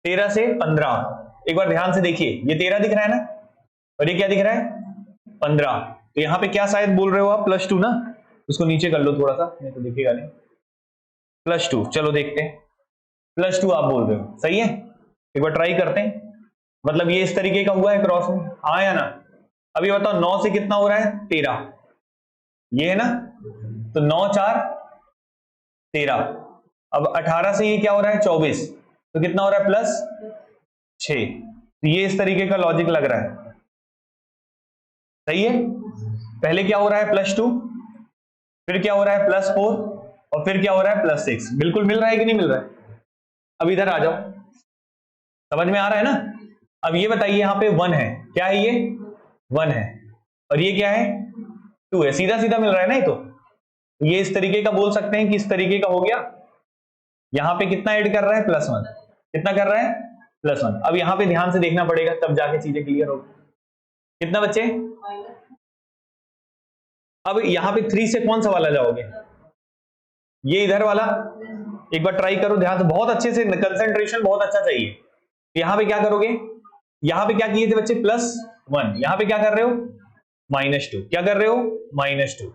13 से 15, एक बार ध्यान से देखिए, ये 13 दिख रहा है ना, और ये क्या दिख रहा है, 15, तो यहां पे क्या शायद बोल रहे हो आप, +2 ना, उसको नीचे कर लो थोड़ा सा, नहीं तो दिखेगा नहीं, +2, चलो देखते हैं, +2 आप बोल रहे हो, सही है, एक बार ट्राई करते हैं, मतलब ये इस तरीके का हुआ है क्रॉस में, हाँ या ना। अभी बताओ 9 से कितना हो रहा है, 13, ये है ना, तो 9 4 13, अब 18 से ये क्या हो रहा है, 24, तो कितना हो रहा है, +6, तो ये इस तरीके का लॉजिक लग रहा है, सही है। पहले क्या हो रहा है, +2, फिर क्या हो रहा है, +4, और फिर क्या हो रहा है, +6, बिल्कुल मिल रहा है कि नहीं मिल रहा है। अब इधर आ जाओ, समझ में आ रहा है ना। अब ये बताइए, यहाँ पे 1 है, क्या है ये, 1 है, और ये क्या है, 2 है, सीधा सीधा मिल रहा है ना, ये तो ये इस तरीके का बोल सकते हैं कि इस तरीके का हो गया। यहाँ पे कितना ऐड कर रहा है, +1, कितना कर रहा है, +1। अब यहाँ पे ध्यान से देखना पड़ेगा, तब जाके चीजें क्लियर होगी। कितना बच्चे, अब यहाँ पे 3 से कौन सा वाला जाओगे, ये इधर वाला, एक बार ट्राई करो ध्यान से, बहुत अच्छे से, कंसंट्रेशन बहुत अच्छा चाहिए। यहाँ पे क्या करोगे, यहाँ पे क्या किए थे बच्चे, +1, यहाँ पे क्या कर रहे हो, -2, क्या कर रहे हो, -2,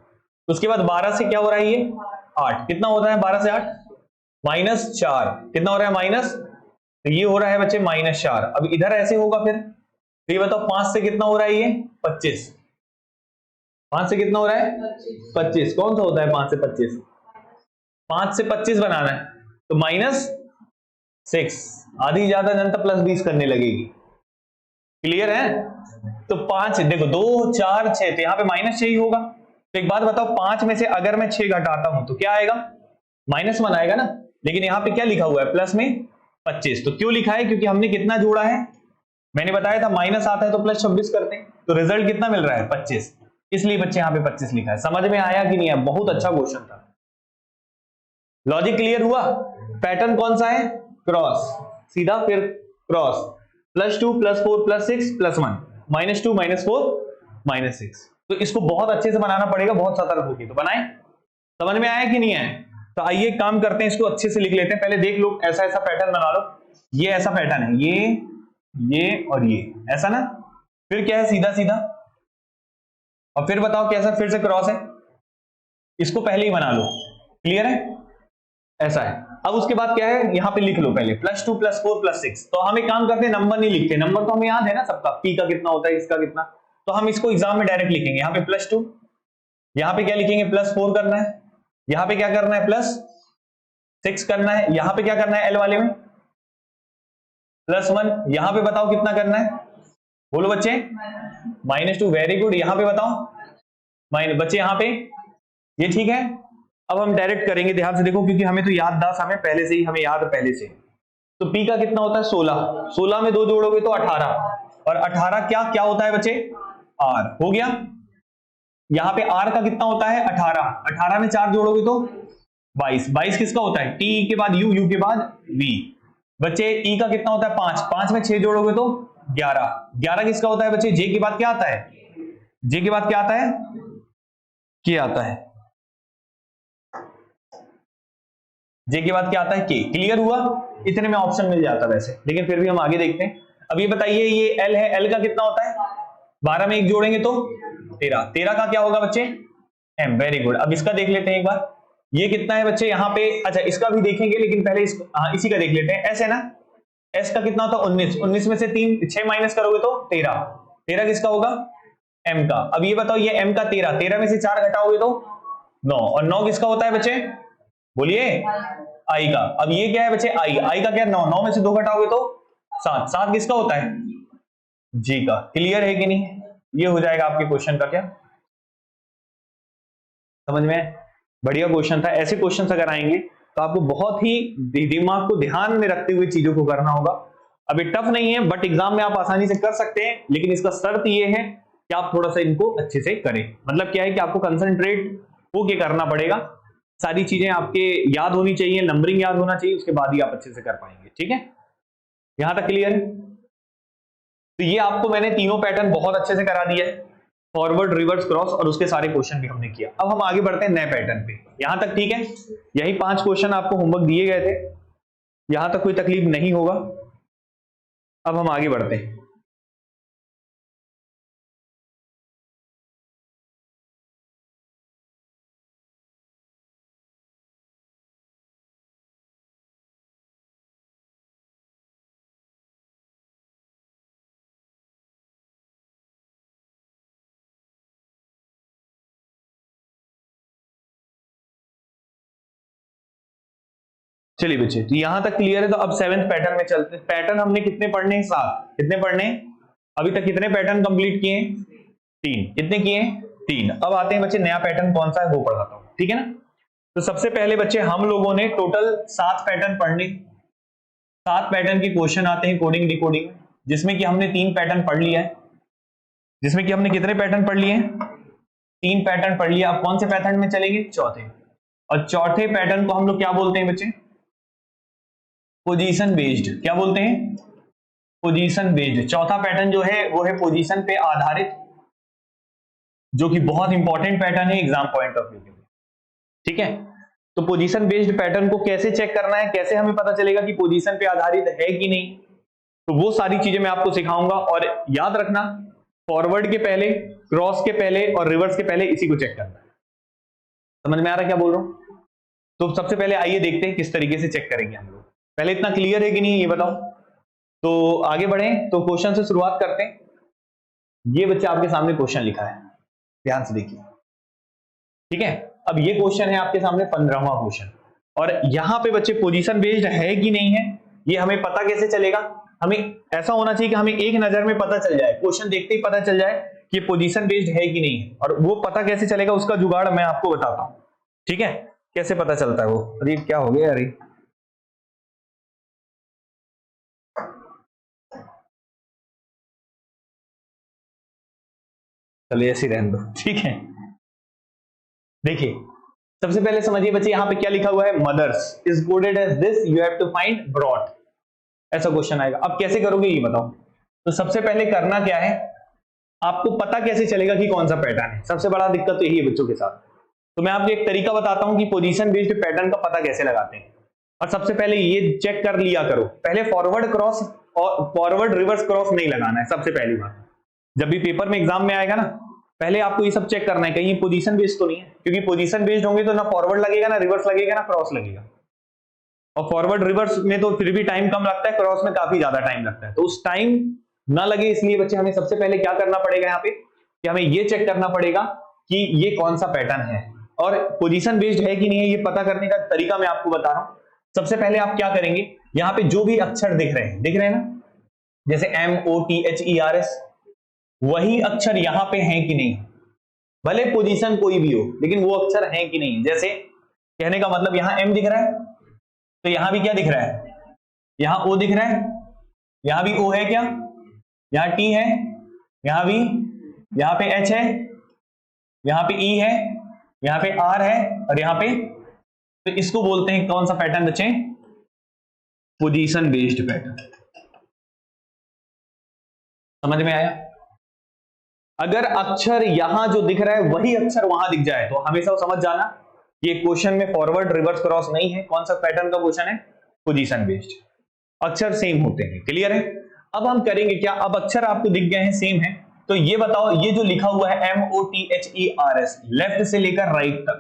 उसके बाद 12 से क्या हो रहा है, ये 8, कितना होता है 12 से 8, -4, कितना हो रहा है, माइनस, तो ये हो रहा है बच्चे -4। अब इधर ऐसे होगा फिर, तो ये बताओ 5 से कितना हो रहा है, ये 25, 5 से कितना हो रहा है, 25, कौन सा होता है 5 से 25, 5 से 25 बनाना है, तो -6, आधी ज्यादा जनता +20 करने लगेगी, क्लियर है। तो 5 देखो, 2 4 6, तो यहाँ पे -6 ही होगा। तो एक बात बताओ, 5 में से अगर मैं 6 घटाता हूं तो क्या आएगा, -1 आएगा ना, लेकिन यहाँ पे क्या लिखा हुआ है, प्लस में 25, तो क्यों लिखा है, क्योंकि हमने कितना जोड़ा है, मैंने बताया था माइनस आता है तो +26 करते हैं, तो रिजल्ट कितना मिल रहा है, 25, इसलिए बच्चे यहाँ पे 25 लिखा है। समझ में आया कि नहीं आया, बहुत अच्छा क्वेश्चन था, लॉजिक क्लियर हुआ। पैटर्न कौन सा है, क्रॉस, सीधा फिर क्रॉस, +2 +4 +6 +1, -2 -4 -6, तो इसको बहुत अच्छे से बनाना पड़ेगा, बहुत सतर्क होकर, तो बनाए, समझ में आया कि नहीं आया। तो आइए काम करते हैं, इसको अच्छे से लिख लेते हैं, पहले देख लो, ऐसा ऐसा पैटर्न बना लो, ये ऐसा पैटर्न है, ये और ये ऐसा ना, फिर क्या है, सीधा सीधा, और फिर बताओ कैसा, फिर से क्रॉस है, इसको पहले ही बना लो, क्लियर है, ऐसा है। अब उसके बाद क्या है, यहां पे लिख लो पहले +2 +4 +6, तो हम एक काम करते हैं, नंबर नहीं लिखते, नंबर तो हमें याद है ना सबका, पी का कितना होता है, इसका कितना, तो हम इसको एग्जाम में डायरेक्ट लिखेंगे, यहाँ पे +2, यहाँ पे क्या लिखेंगे, +4 करना है, यहाँ पे क्या करना है, +6 करना है, यहाँ पे क्या करना है, एल वाले में +1, यहाँ पे बताओ कितना करना है, बोलो बच्चे, -2, वेरी गुड, यहाँ पे बताओ बच्चे, यहाँ पे ये ठीक है। अब हम डायरेक्ट करेंगे, ध्यान से देखो, क्योंकि हमें तो याददाश्त हमें पहले से ही, हमें याद पहले से, तो पी का कितना होता है, 16, 16 में 2 जोड़ोगे तो 18, और 18 क्या क्या होता है बच्चे, आर, हो गया। यहाँ पे आर का कितना होता है, 18, 18 में 4 जोड़ोगे तो 22, 22 किसका होता है, टी के बाद यू, यू के बाद वी, बच्चे ई का कितना होता है, 5, 5 में 6 जोड़ोगे तो 11, 11 किसका होता है बच्चे, जे के बाद क्या आता है, जे के बाद क्या आता है, के आता है, जे के बाद क्या आता है, के, क्लियर हुआ। इतने में ऑप्शन मिल जाता वैसे, लेकिन फिर भी हम आगे देखते हैं। अब ये बताइए, ये एल है, एल का कितना होता है, 12 में 1 जोड़ेंगे तो 13, 13 का क्या होगा बच्चे, एम, वेरी गुड। अब इसका देख लेते हैं एक बार, ये कितना है बच्चे, यहाँ पे, अच्छा इसका भी देखेंगे, लेकिन पहले इसी का देख लेते हैं, एस है ना, एस का कितना होता है, 19, 19 में से 6 माइनस करोगे तो 13, 13 किसका होगा, m का। अब ये बताओ, ये m का 13, 13 में से 4 घटाओगे तो 9, और 9 किसका होता है बच्चे, बोलिए, i का। अब ये क्या है बच्चे, i का क्या, 9, 9 में से 2 घटाओगे तो 7, 7 किसका होता है, g का। क्लियर है कि नहीं, ये हो जाएगा आपके क्वेश्चन का क्या, समझ में, बढ़िया क्वेश्चन था। ऐसे क्वेश्चन अगर आएंगे तो आपको बहुत ही दिमाग को ध्यान में रखते हुए चीजों को करना होगा। अभी टफ नहीं है, बट एग्जाम में आप आसानी से कर सकते हैं, लेकिन इसका शर्त ये है कि आप थोड़ा सा इनको अच्छे से करें। मतलब क्या है कि आपको कंसंट्रेट होके करना पड़ेगा, सारी चीजें आपके याद होनी चाहिए, नंबरिंग याद होना चाहिए, उसके बाद ही आप अच्छे से कर पाएंगे। ठीक है, यहां तक क्लियर है। तो ये आपको मैंने तीनों पैटर्न बहुत अच्छे से करा दिया है, फॉरवर्ड, रिवर्स, क्रॉस, और उसके सारे क्वेश्चन भी हमने किया। अब हम आगे बढ़ते हैं नए पैटर्न पे। यहां तक ठीक है, यही 5 क्वेश्चन आपको होमवर्क दिए गए थे, यहां तक कोई तकलीफ नहीं होगा। अब हम आगे बढ़ते हैं। चलिए बच्चे, तो यहां तक क्लियर है। तो अब 7th पैटर्न में चलते हैं। पैटर्न हमने कितने पढ़ने हैं, 7। कितने पढ़ने हैं अभी तक, कितने पैटर्न कंप्लीट किए हैं, 3। कितने किए हैं, 3। अब आते हैं बच्चे, नया पैटर्न कौन सा है वो पढ़ाता हूं, ठीक है ना। तो सबसे पहले बच्चे हम लोगों ने टोटल 7 पैटर्न पढ़ने, 7 पैटर्न के क्वेश्चन आते हैं कोडिंग डिकोडिंग में, जिसमें कि हमने 3 पैटर्न पढ़ लिया है। जिसमें कि हमने कितने पैटर्न पढ़ लिए हैं, 3 पैटर्न पढ़ लिया। अब कौन से पैटर्न में चलेंगे, चौथे। और चौथे पैटर्न को हम लोग क्या बोलते हैं बच्चे, पोजीशन बेस्ड। क्या बोलते हैं, पोजीशन बेस्ड। चौथा पैटर्न जो है वो है पोजीशन पे आधारित, जो कि बहुत इंपॉर्टेंट पैटर्न है एग्जाम पॉइंट ऑफ व्यू के लिए। ठीक है, तो पोजीशन बेस्ड पैटर्न को कैसे चेक करना है, कैसे हमें पता चलेगा कि पोजीशन पे आधारित है कि नहीं, तो वो सारी चीजें मैं आपको सिखाऊंगा। और याद रखना, फॉरवर्ड के पहले, क्रॉस के पहले और रिवर्स के पहले इसी को चेक करना है। समझ में आ रहा है क्या बोल रहा हूं। तो सबसे पहले आइए देखते हैं किस तरीके से चेक करेंगे हम लोग। पहले इतना क्लियर है कि नहीं ये बताओ। तो आगे बढ़े, तो क्वेश्चन से शुरुआत करते हैं। ये बच्चे आपके सामने क्वेश्चन लिखा है, ध्यान से देखिए, ठीक है। अब ये क्वेश्चन है आपके सामने 15वां क्वेश्चन, और यहां पे बच्चे पोजीशन बेस्ड है कि नहीं है ये हमें पता कैसे चलेगा। हमें ऐसा होना चाहिए कि हमें एक नजर में पता चल जाए, क्वेश्चन देखते ही पता चल जाए कि पोजीशन बेस्ड है कि नहीं है। और वो पता कैसे चलेगा, उसका जुगाड़ मैं आपको बताता हूं, ठीक है, कैसे पता चलता है वो। अरे क्या हो गया, अरे चलिए ऐसे रहने दो, ठीक है। देखिए सबसे पहले समझिए बच्चे, यहां पे क्या लिखा हुआ है, mothers is coded as this, you have to find broad, ऐसा क्वेश्चन आएगा। अब कैसे करोगे ये बताओ। तो सबसे पहले करना क्या है, आपको पता कैसे चलेगा कि कौन सा पैटर्न है। सबसे बड़ा दिक्कत तो यही है बच्चों के साथ। तो मैं आपको एक तरीका बताता हूं कि पोजीशन बेस्ड पैटर्न का पता कैसे लगाते हैं। और सबसे पहले ये चेक कर लिया करो, पहले फॉरवर्ड क्रॉस और फॉरवर्ड रिवर्स क्रॉस नहीं लगाना है। सबसे पहली बात, जब भी पेपर में एग्जाम में आएगा ना, पहले आपको ये सब चेक करना है कहीं पोजीशन बेस्ड तो नहीं है, क्योंकि पोजीशन बेस्ड होंगे तो ना फॉरवर्ड लगेगा, ना रिवर्स लगेगा, ना क्रॉस लगेगा। और फॉरवर्ड रिवर्स में तो फिर भी टाइम कम लगता है, क्रॉस में काफी ज्यादा टाइम लगता है। तो उस टाइम ना लगे इसलिए बच्चे हमें सबसे पहले क्या करना पड़ेगा यहाँ पे, कि हमें ये चेक करना पड़ेगा कि ये कौन सा पैटर्न है और पोजीशन बेस्ड है कि नहीं है। ये पता करने का तरीका मैं आपको बता रहा हूं। सबसे पहले आप क्या करेंगे, यहाँ पे जो भी अक्षर दिख रहे हैं ना, जैसे MOTHERS, वही अक्षर यहां पे हैं कि नहीं, भले पोजीशन कोई भी हो, लेकिन वो अक्षर हैं कि नहीं। जैसे कहने का मतलब यहां M दिख रहा है, तो यहां भी क्या दिख रहा है, यहां O दिख रहा है, यहां भी O है क्या, यहां T है, यहां भी, यहां पे H है, यहां पे E है, यहां पे R है, और यहां पे, तो इसको बोलते हैं कौन सा पैटर्न बच्चे, पोजीशन बेस्ड पैटर्न। समझ में आया। अगर अक्षर यहां जो दिख रहा है वही अक्षर वहां दिख जाए तो हमेशा समझ जाना ये क्वेश्चन में फॉरवर्ड रिवर्स क्रॉस नहीं है। कौन सा पैटर्न का क्वेश्चन है, पोजीशन बेस्ड, अक्षर सेम होते हैं। क्लियर है। अब हम करेंगे क्या, अब अक्षर आपको दिख गए हैं, सेम है, तो ये बताओ, ये जो लिखा हुआ है MOTHERS, लेफ्ट से लेकर राइट तक,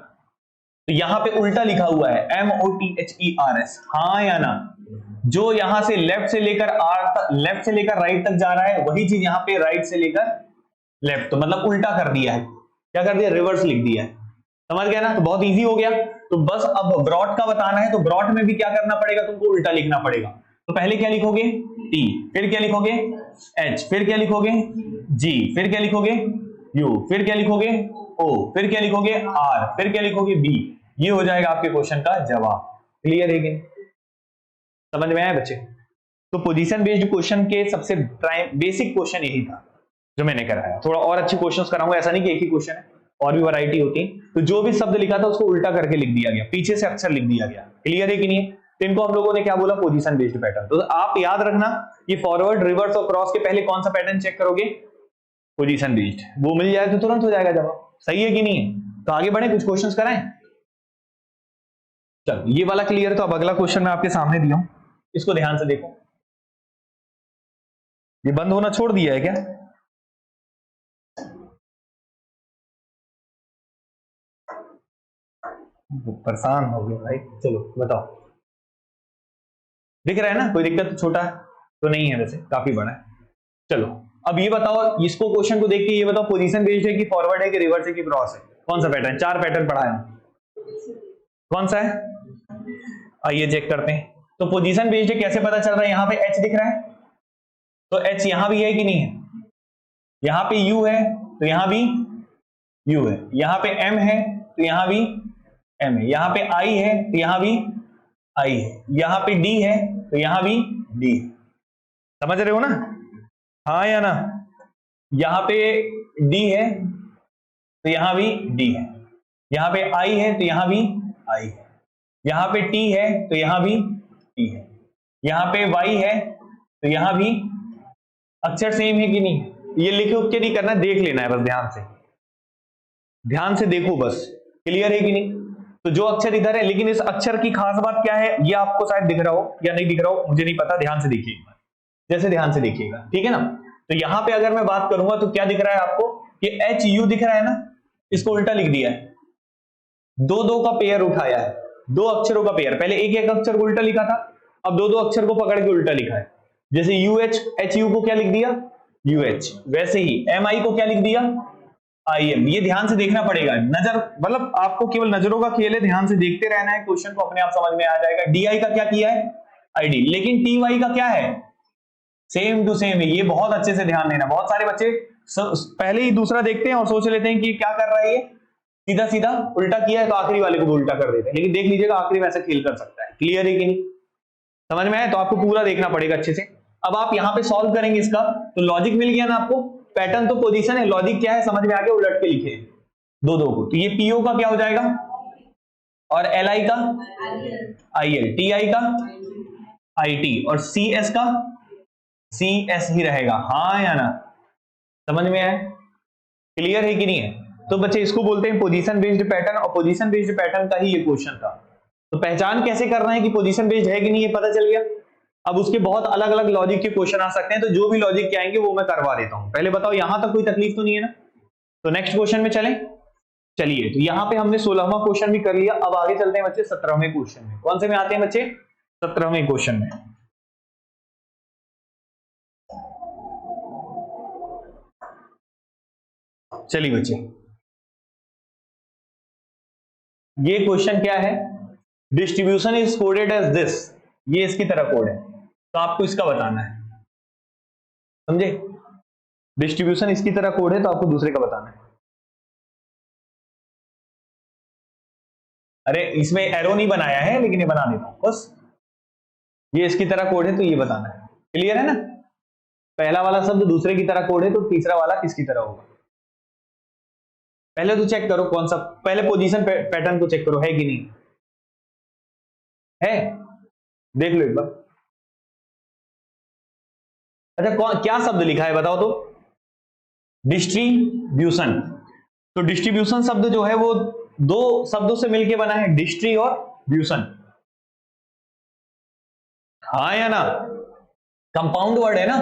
तो यहां पे उल्टा लिखा हुआ है MOTHERS, हाँ या ना। जो यहां से लेफ्ट से लेकर राइट तक जा रहा है, वही चीज यहां पे राइट से लेकर लेफ्ट, तो मतलब उल्टा कर दिया है, क्या कर दिया, रिवर्स लिख दिया है, समझ गया ना। तो बहुत इजी हो गया। तो बस अब ब्रॉड का बताना है, तो ब्रॉड में भी क्या करना पड़ेगा, तुमको उल्टा लिखना पड़ेगा। तो पहले क्या लिखोगे, टी, फिर क्या लिखोगे, एच, फिर क्या लिखोगे, जी, फिर क्या लिखोगे, यू, फिर क्या लिखोगे, ओ, फिर क्या लिखोगे, आर, फिर क्या लिखोगे, बी। ये हो जाएगा आपके क्वेश्चन का जवाब। क्लियर है कि समझ में आया बच्चे? तो पोजीशन बेस्ड क्वेश्चन के सबसे बेसिक क्वेश्चन यही था जो मैंने कराया। थोड़ा और अच्छे क्वेश्चंस कराऊंगा, ऐसा नहीं कि एक ही क्वेश्चन है, और भी वैरायटी होती है। तो जो भी शब्द लिखा था उसको उल्टा करके लिख दिया गया, पीछे से अक्षर लिख दिया गया। क्लियर है कि नहीं? तो इनको हम लोगों ने क्या बोला, पोजीशन बेस्ड पैटर्न। तो आप याद रखना, ये फॉरवर्ड, रिवर्स और क्रॉस के पहले कौन सा पैटर्न चेक करोगे, पोजीशन बेस्ड। वो मिल जाए तो तुरंत हो जाएगा जवाब। सही है कि नहीं है? तो आगे बढ़े, कुछ क्वेश्चंस कराएं। चलो ये वाला क्लियर। तो अब अगला क्वेश्चन मैं आपके सामने दिया हूं, इसको ध्यान से देखो। ये बंद होना छोड़ दिया है क्या? परेशान हो गया भाई। चलो बताओ, दिख रहा है ना? कोई दिक्कत? तो छोटा तो नहीं है, वैसे काफी बड़ा है। चलो अब ये बताओ, इसको क्वेश्चन को देख के ये बताओ, पोजीशन बेस्ड है कि फॉरवर्ड है कि रिवर्स है कि क्रॉस है? कौन सा पैटर्न? 4 पैटर्न पढ़ा है, कौन सा है? आइए चेक करते हैं। तो पोजीशन बेस्ड है, कैसे पता चल रहा है? यहाँ पे एच दिख रहा है, तो एच यहां भी है कि नहीं है? यहां पे यू है तो यहां भी यू है, यहां पे एम है तो यहां भी एम है, यहां पे आई है तो यहां भी आई है, यहां पे डी है तो यहां भी डी है। समझ रहे हो ना? हाँ या ना? यहां पे डी है तो यहां भी डी है, यहां पे आई है तो यहां भी आई है, यहां पे टी है तो यहां भी टी है, यहां पे वाई है तो यहां भी। अक्षर सेम है कि नहीं? ये लिखो के नहीं करना, देख लेना है बस, ध्यान से देखो बस। क्लियर है कि नहीं? तो जो अक्षर इधर है, लेकिन इस अक्षर की खास बात क्या है, ये आपको शायद दिख रहा हो या नहीं दिख रहा हो, मुझे नहीं पता, ध्यान से देखिएगा, जैसे ध्यान से देखिएगा, ठीक है ना? तो यहां पे अगर मैं बात करूंगा तो क्या दिख रहा है आपको, कि एच यू दिख रहा है ना, इसको उल्टा लिख दिया है, दो दो का पेयर उठाया है, दो अक्षरों का पेयर। पहले एक एक अक्षर को उल्टा लिखा था, अब दो दो अक्षर को पकड़ के उल्टा लिखा है। जैसे यू एच, एच यू को क्या लिख दिया, यू एच, वैसे ही एम आई को क्या लिख दिया, आई एम। ये ध्यान से देखना पड़ेगा, नजर, मतलब आपको केवल नजरों का खेल है, ध्यान से देखते रहना है, क्वेश्चन को अपने आप समझ में आ जाएगा। डी आई का क्या किया है, आईडी, लेकिन टी वाई का क्या है, सेम टू सेम है। ये बहुत अच्छे से ध्यान देना। बहुत सारे बच्चे पहले ही दूसरा देखते हैं और सोच लेते हैं कि क्या कर रहा है, ये सीधा सीधा उल्टा किया है तो आखिरी वाले को भी उल्टा कर देते हैं, लेकिन देख लीजिएगा आखिरी में ऐसा खेल कर सकता है। क्लियर है कि नहीं? समझ में आया? तो आपको पूरा देखना पड़ेगा अच्छे से। अब आप यहां पे सॉल्व करेंगे इसका, तो लॉजिक मिल गया ना आपको, पैटर्न तो पोजीशन है, लॉजिक क्या है समझ में आ गया, उलट के लिखे दो दो को। तो ये पीओ का क्या हो जाएगा, और एल आई का आई एल, टी आई का आई टी, और सी एस का सी एस ही रहेगा। हाँ या ना? समझ में आया? क्लियर है कि नहीं है? तो बच्चे इसको बोलते हैं पोजीशन बेस्ड पैटर्न, और पोजीशन बेस्ड पैटर्न का ही ये क्वेश्चन था। तो पहचान कैसे करना है कि पोजीशन बेस्ड है कि नहीं, ये पता चल गया। अब उसके बहुत अलग अलग लॉजिक के क्वेश्चन आ सकते हैं, तो जो भी लॉजिक के आएंगे वो मैं करवा देता हूं। पहले बताओ यहां तक कोई तकलीफ तो नहीं है ना? तो नेक्स्ट क्वेश्चन में चलें। चलिए, तो यहां पे हमने 16वां क्वेश्चन भी कर लिया। अब आगे चलते हैं बच्चे 17वें क्वेश्चन में। कौन से में आते हैं बच्चे? 17वें क्वेश्चन में। चलिए बच्चे, ये क्वेश्चन क्या है, distribution is coded as this, ये इसकी तरह कोड है, तो आपको इसका बताना है। समझे? डिस्ट्रीब्यूशन इसकी तरह कोड है तो आपको दूसरे का बताना है। अरे इसमें एरो नहीं बनाया है, लेकिन ये बना देता हूं बस। ये इसकी तरह कोड है तो ये बताना है। क्लियर है ना? पहला वाला शब्द दूसरे की तरह कोड है तो तीसरा वाला किसकी तरह होगा। पहले तो चेक करो कौन सा, पहले पोजीशन पैटर्न को चेक करो है कि नहीं है, देख लो एक बार। अच्छा क्या शब्द लिखा है बताओ तो? डिस्ट्रीब्यूशन। तो डिस्ट्रीब्यूशन शब्द जो है वो दो शब्दों से मिलकर बना है, डिस्ट्री और ब्यूशन। हाँ या ना? कंपाउंड वर्ड है ना?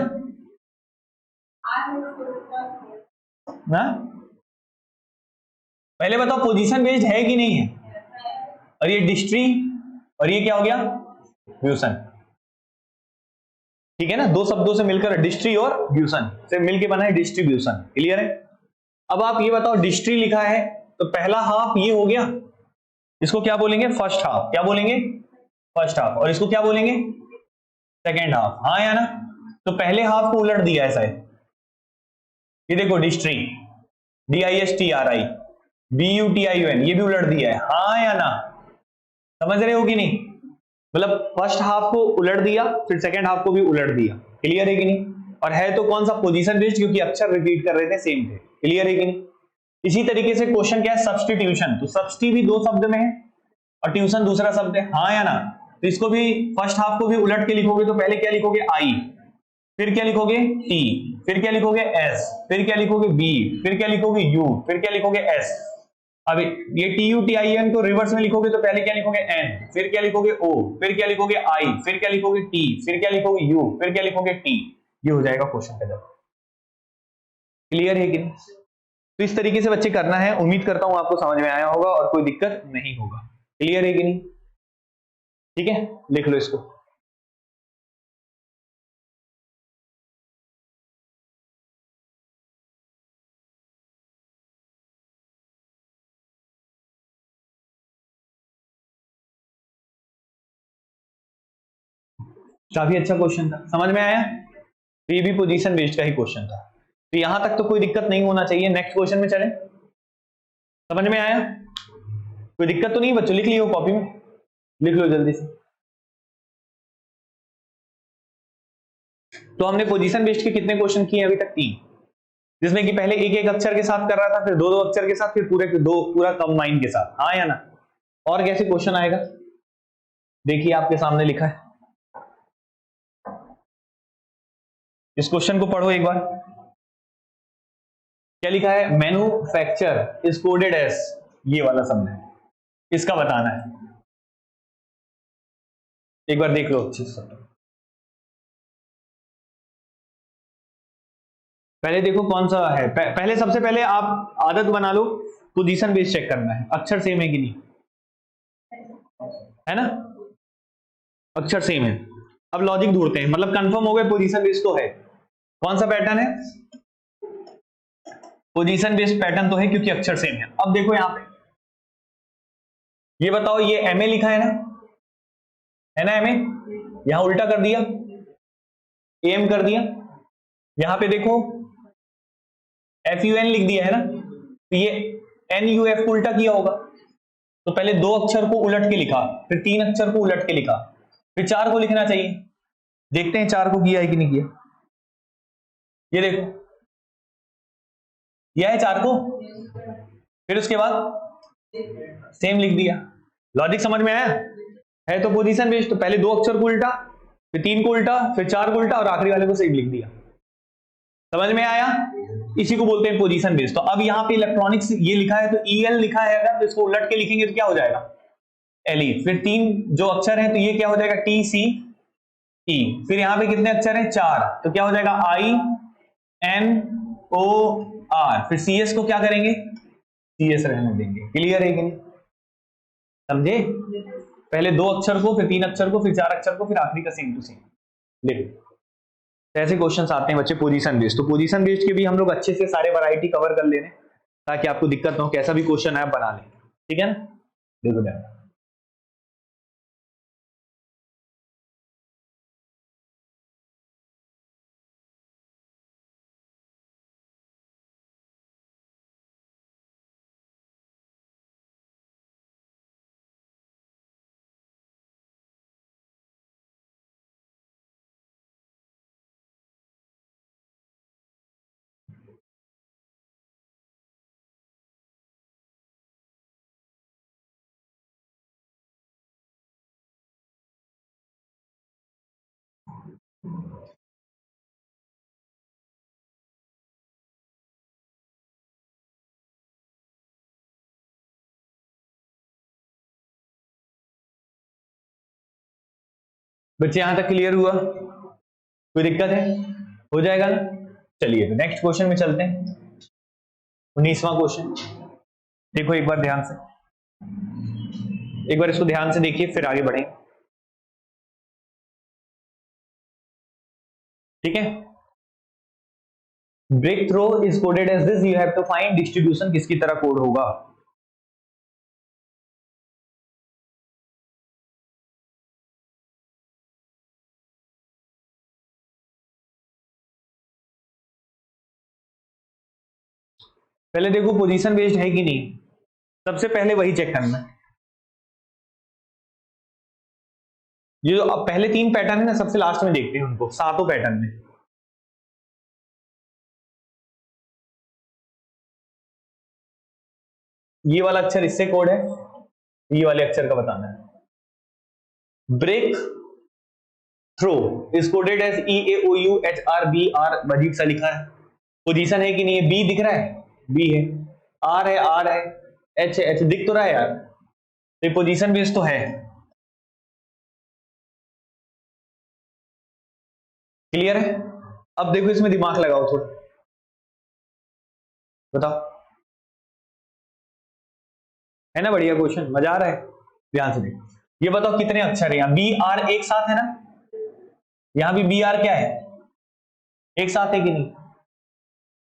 पहले बताओ पोजीशन बेस्ड है कि नहीं है? और ये डिस्ट्री, और ये क्या हो गया, ब्यूशन। ठीक है ना? दो शब्दों से मिलकर डिस्ट्री और ब्यूशन से मिलकर बना है डिस्ट्रीब्यूशन। क्लियर है? अब आप ये बताओ डिस्ट्री लिखा है तो पहला हाफ ये हो गया, इसको क्या बोलेंगे फर्स्ट हाफ, क्या बोलेंगे फर्स्ट हाफ, और इसको क्या बोलेंगे सेकेंड हाफ, हाँ या ना। तो पहले हाफ को उलट दिया है शायद, ये देखो डिस्ट्री DISTRI BUTIUN ये भी उलट दिया है, हाँ या ना, समझ रहे हो कि नहीं। मतलब फर्स्ट हाफ को उलट दिया फिर सेकेंड हाफ को भी उलट दिया, क्लियर है कि नहीं। और है तो कौन सा पोजीशन बेस्ड, क्योंकि अक्षर रिपीट कर रहे थे सेम थे, क्लियर है कि नहीं। इसी तरीके से क्वेश्चन क्या है सब्स्टिट्यूशन, तो सब्स्टी भी 2 शब्द में है और ट्यूशन दूसरा शब्द है, हाँ या ना। तो इसको भी फर्स्ट हाफ को भी उलट के लिखोगे तो पहले क्या लिखोगे आई, फिर क्या लिखोगे टी, फिर क्या लिखोगे एस, फिर क्या लिखोगे बी, फिर क्या लिखोगे यू, फिर क्या लिखोगे एस। अब ये TUTIN को रिवर्स में लिखोगे तो पहले क्या लिखोगे एन, फिर क्या लिखोगे ओ, फिर क्या लिखोगे आई, फिर क्या लिखोगे टी, फिर क्या लिखोगे यू, फिर क्या लिखोगे टी। ये हो जाएगा क्वेश्चन का जवाब, क्लियर है कि नहीं। तो इस तरीके से बच्चे करना है, उम्मीद करता हूं आपको समझ में आया होगा और कोई दिक्कत नहीं होगा, क्लियर है कि नहीं। ठीक है, लिख लो इसको। काफी अच्छा क्वेश्चन था, समझ में आया। तो ये भी पोजीशन बेस्ड का ही क्वेश्चन था, तो यहां तक तो कोई दिक्कत नहीं होना चाहिए। नेक्स्ट क्वेश्चन में चलें, समझ में आया, कोई दिक्कत तो नहीं बच्चों, लिख लियो कॉपी में, लिख लो जल्दी से। तो हमने पोजीशन बेस्ड के कितने क्वेश्चन किए अभी तक 3, जिसमें कि पहले एक एक अक्षर के साथ कर रहा था, फिर 2 2 अक्षर के साथ, फिर पूरा कंबाइन के साथ, हाँ या ना। और कैसे क्वेश्चन आएगा देखिए आपके सामने लिखा है, इस क्वेश्चन को पढ़ो एक बार। क्या लिखा है, मैन्युफैक्चर इज कोडेड एज, ये वाला शब्द है, इसका बताना है। एक बार देख लो अच्छे से, पहले देखो कौन सा है। पहले सबसे पहले आप आदत बना लो, पोजीशन बेस चेक करना है, अक्षर सेम है कि नहीं, है ना, अक्षर सेम है। अब लॉजिक ढूंढते हैं, मतलब कंफर्म हो गए पोजीशन बेस तो है। कौन सा पैटर्न है, पोजीशन बेस्ड पैटर्न तो है क्योंकि अक्षर सेम है। अब देखो यहां पे, ये बताओ ये MA लिखा है ना MA, यहां उल्टा कर दिया, AM कर दिया, यहां पे देखो FUN लिख दिया है ना, तो ये NUF को उल्टा किया होगा। तो पहले 2 अक्षर को उलट के लिखा, फिर 3 अक्षर को उलट के लिखा, फिर 4 को लिखना चाहिए। देखते हैं 4 को किया है कि नहीं किया, ये देखो किया है 4 को, फिर उसके बाद सेम लिख दिया। लॉजिक समझ में आया है। तो पोजीशन बेस्ड, तो पहले 2 अक्षर को उल्टा, फिर 3 को उल्टा, फिर 4 को उल्टा और आखिरी वाले को सेम लिख दिया, समझ में आया। इसी को बोलते हैं पोजीशन बेस्ड। तो अब यहाँ पे इलेक्ट्रॉनिक्स ये लिखा है तो EL लिखा है, अगर तो इसको उलट के लिखेंगे तो क्या हो जाएगा LE, फिर 3 जो अक्षर है तो ये क्या हो जाएगा TCE, फिर यहाँ पे कितने अक्षर हैं 4, तो क्या हो जाएगा INOR, फिर CS को क्या करेंगे CS रहने देंगे, क्लियर है कि नहीं, समझे। पहले 2 अक्षर को, फिर 3 अक्षर को, फिर 4 अक्षर को, फिर आखिरी का सेम टू सेम देखो। ऐसे क्वेश्चंस आते हैं बच्चे पोजीशन बेस्ड। तो पोजीशन बेस्ड के भी हम लोग अच्छे से सारे वैरायटी कवर कर ले रहे हैं ताकि आपको दिक्कत ना हो, कैसा भी क्वेश्चन है आप बना लें, ठीक है ना। देखो देखो बच्चे, यहां तक क्लियर हुआ, कोई दिक्कत है, हो जाएगा ना। चलिए तो नेक्स्ट क्वेश्चन में चलते हैं, 19वां क्वेश्चन। देखो एक बार ध्यान से, एक बार इसको ध्यान से देखिए फिर आगे बढ़ेंगे, ठीक है। Break throw is coded as this, you have to find distribution किसकी तरह कोड होगा। पहले देखो पोजीशन बेस्ड है कि नहीं, सबसे पहले वही चेक करना है। ये जो अब पहले 3 पैटर्न है ना, सबसे लास्ट में देखते हैं उनको, सातों पैटर्न में। ये वाला अक्षर इससे कोड है, ये वाले अक्षर का बताना है। Break throw is coded as EAOUHRBR, अजीब सा लिखा है। पोजीशन है कि नहीं है, बी दिख रहा है, बी है, आर है, आर है, एच है, एच दिख तो रहा है यार, तो पोजीशन बेस तो है। क्लियर है। अब देखो इसमें दिमाग लगाओ थोड़ा, बताओ, है ना बढ़िया क्वेश्चन, मजा आ रहा है। ध्यान से देखो, ये बताओ कितने अक्षर है यहाँ, बी आर एक साथ है ना, यहां भी बी आर क्या है, एक साथ है कि नहीं।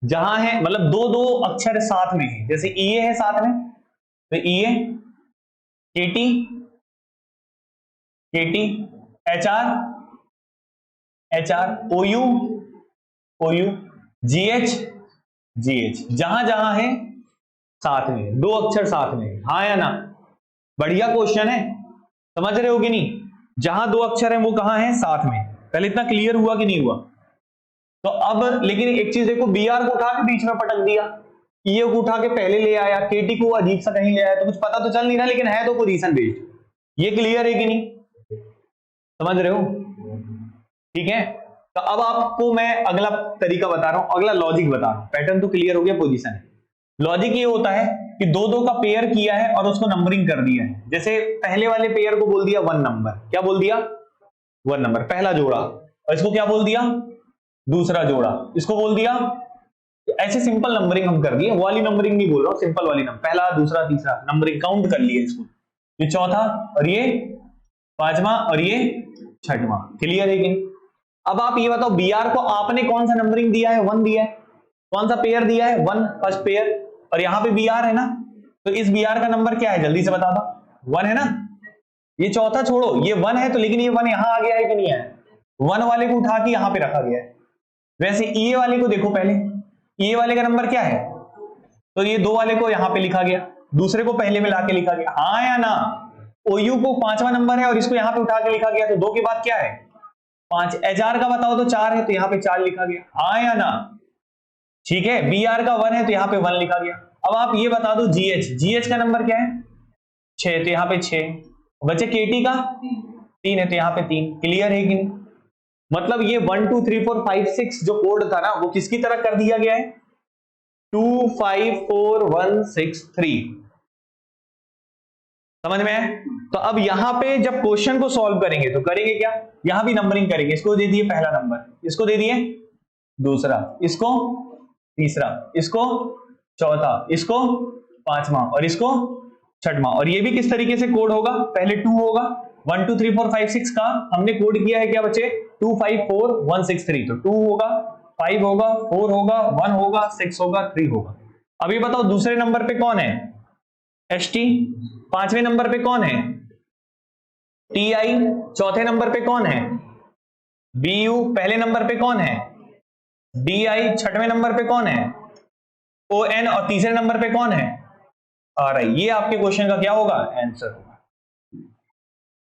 जहां है मतलब दो दो अक्षर साथ में है, जैसे ई है साथ में, तो E A, KT, KT, H R, H R, O U, O U, G H, G H, जहां जहां है साथ में, दो अक्षर साथ में, हाँ या ना। बढ़िया क्वेश्चन है, समझ रहे हो कि नहीं। जहां दो अक्षर है वो कहां है, साथ में। पहले इतना क्लियर हुआ कि नहीं हुआ। तो अब लेकिन एक चीज देखो, बी आर को उठा के बीच में पटक दिया, ई को उठा के पहले ले आया, केटी को अजीब सा कहीं ले आया, तो कुछ पता तो चल नहीं रहा, लेकिन है तो पोजीशन बेस्ड। ये क्लियर है कि नहीं, समझ रहे हो। ठीक है, तो अब आपको मैं अगला तरीका बता रहा हूं, अगला लॉजिक बता रहा हूं। पैटर्न तो क्लियर हो गया, पोजीशन है। लॉजिक ये होता है कि दो दो का पेयर किया है और उसको नंबरिंग कर दिया है। जैसे पहले वाले पेयर को बोल दिया 1 नंबर, क्या बोल दिया, 1 नंबर पहला जोड़ा, और इसको क्या बोल दिया, दूसरा जोड़ा, इसको बोल दिया। ऐसे सिंपल नंबरिंग हम कर दिए, वो वाली नंबरिंग नहीं बोल रहा हूं, सिंपल वाली नंबर, पहला दूसरा तीसरा नंबरिंग काउंट कर लिए इसको, ये चौथा और ये पांचवा और ये छठवां। क्लियर है कि। अब आप ये बताओ, बी आर को आपने कौन सा नंबरिंग दिया है, 1 दिया है, कौन सा पेयर दिया है, 1 फर्स्ट पेयर, और यहां पे बी आर है ना, तो इस बी आर का नंबर क्या है, जल्दी से बता दो, 1 है ना। ये चौथा छोड़ो, ये 1 है, तो लेकिन ये 1 यहां आ गया है कि नहीं है, 1 वाले को उठा के यहां पे रखा गया है। वैसे ई वाले को देखो पहले, ई वाले का नंबर क्या है, तो ये 2 वाले को यहां पे लिखा गया, दूसरे को पहले में लाके लिखा गया, हाँ या ना। ओयू को 5वां नंबर है और इसको यहां पे उठा के लिखा गया, तो 2 के बाद क्या है, 5। एच आर का बताओ तो 4 है, तो यहां पे 4 लिखा गया, हाँ या ना। ठीक है, बी आर का 1 है, तो यहां पे 1 लिखा गया। अब आप ये बता दो, जीएच, जीएच का नंबर क्या है, 6, तो यहां पे 6 बचे। केटी का 3 है, तो यहां पे 3। क्लियर है कि नहीं। मतलब ये 1 2 3 4 5 6 जो कोड था ना, वो किसकी तरह कर दिया गया है, 2 5 4 1 6 3। समझ में आया। तो अब यहां पे जब क्वेश्चन को सॉल्व करेंगे तो करेंगे क्या, यहां भी नंबरिंग करेंगे, इसको दे दिए पहला नंबर, इसको दे दिए दूसरा, इसको तीसरा, इसको चौथा, इसको पांचवा और इसको छठवां। और ये भी किस तरीके से कोड होगा, पहले 2 होगा, 1 2 3 4 5 6 का हमने कोड किया है क्या बच्चे, 2 5 4 1 6 3, तो 2 होगा, 5 होगा, 4 होगा, 1 होगा, 6 होगा, 3 होगा। अभी बताओ दूसरे नंबर पे कौन है, एस टी, पांचवें नंबर पे कौन है, टी आई, चौथे नंबर पे कौन है, बी यू, पहले नंबर पे कौन है, डी आई, छठवें नंबर पे कौन है, ओ एन, और तीसरे नंबर पे कौन है, आर आई। ये आपके क्वेश्चन का क्या होगा, आंसर होगा।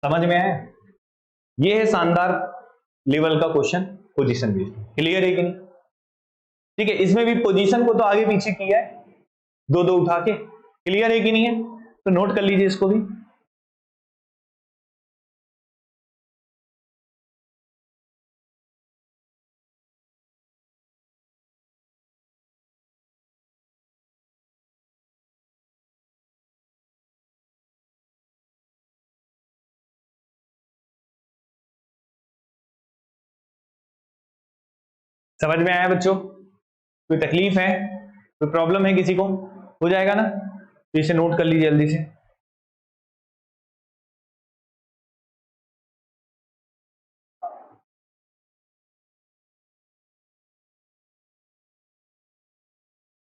समझ में आया। ये है शानदार लेवल का क्वेश्चन, पोजीशन बेस्ड। क्लियर है कि नहीं। ठीक है, इसमें भी पोजीशन को तो आगे पीछे किया है, दो दो उठा के। क्लियर है कि नहीं है, तो नोट कर लीजिए इसको भी। समझ में आया बच्चों, कोई तकलीफ है, कोई प्रॉब्लम है किसी को, हो जाएगा ना, तो इसे नोट कर लीजिए जल्दी से।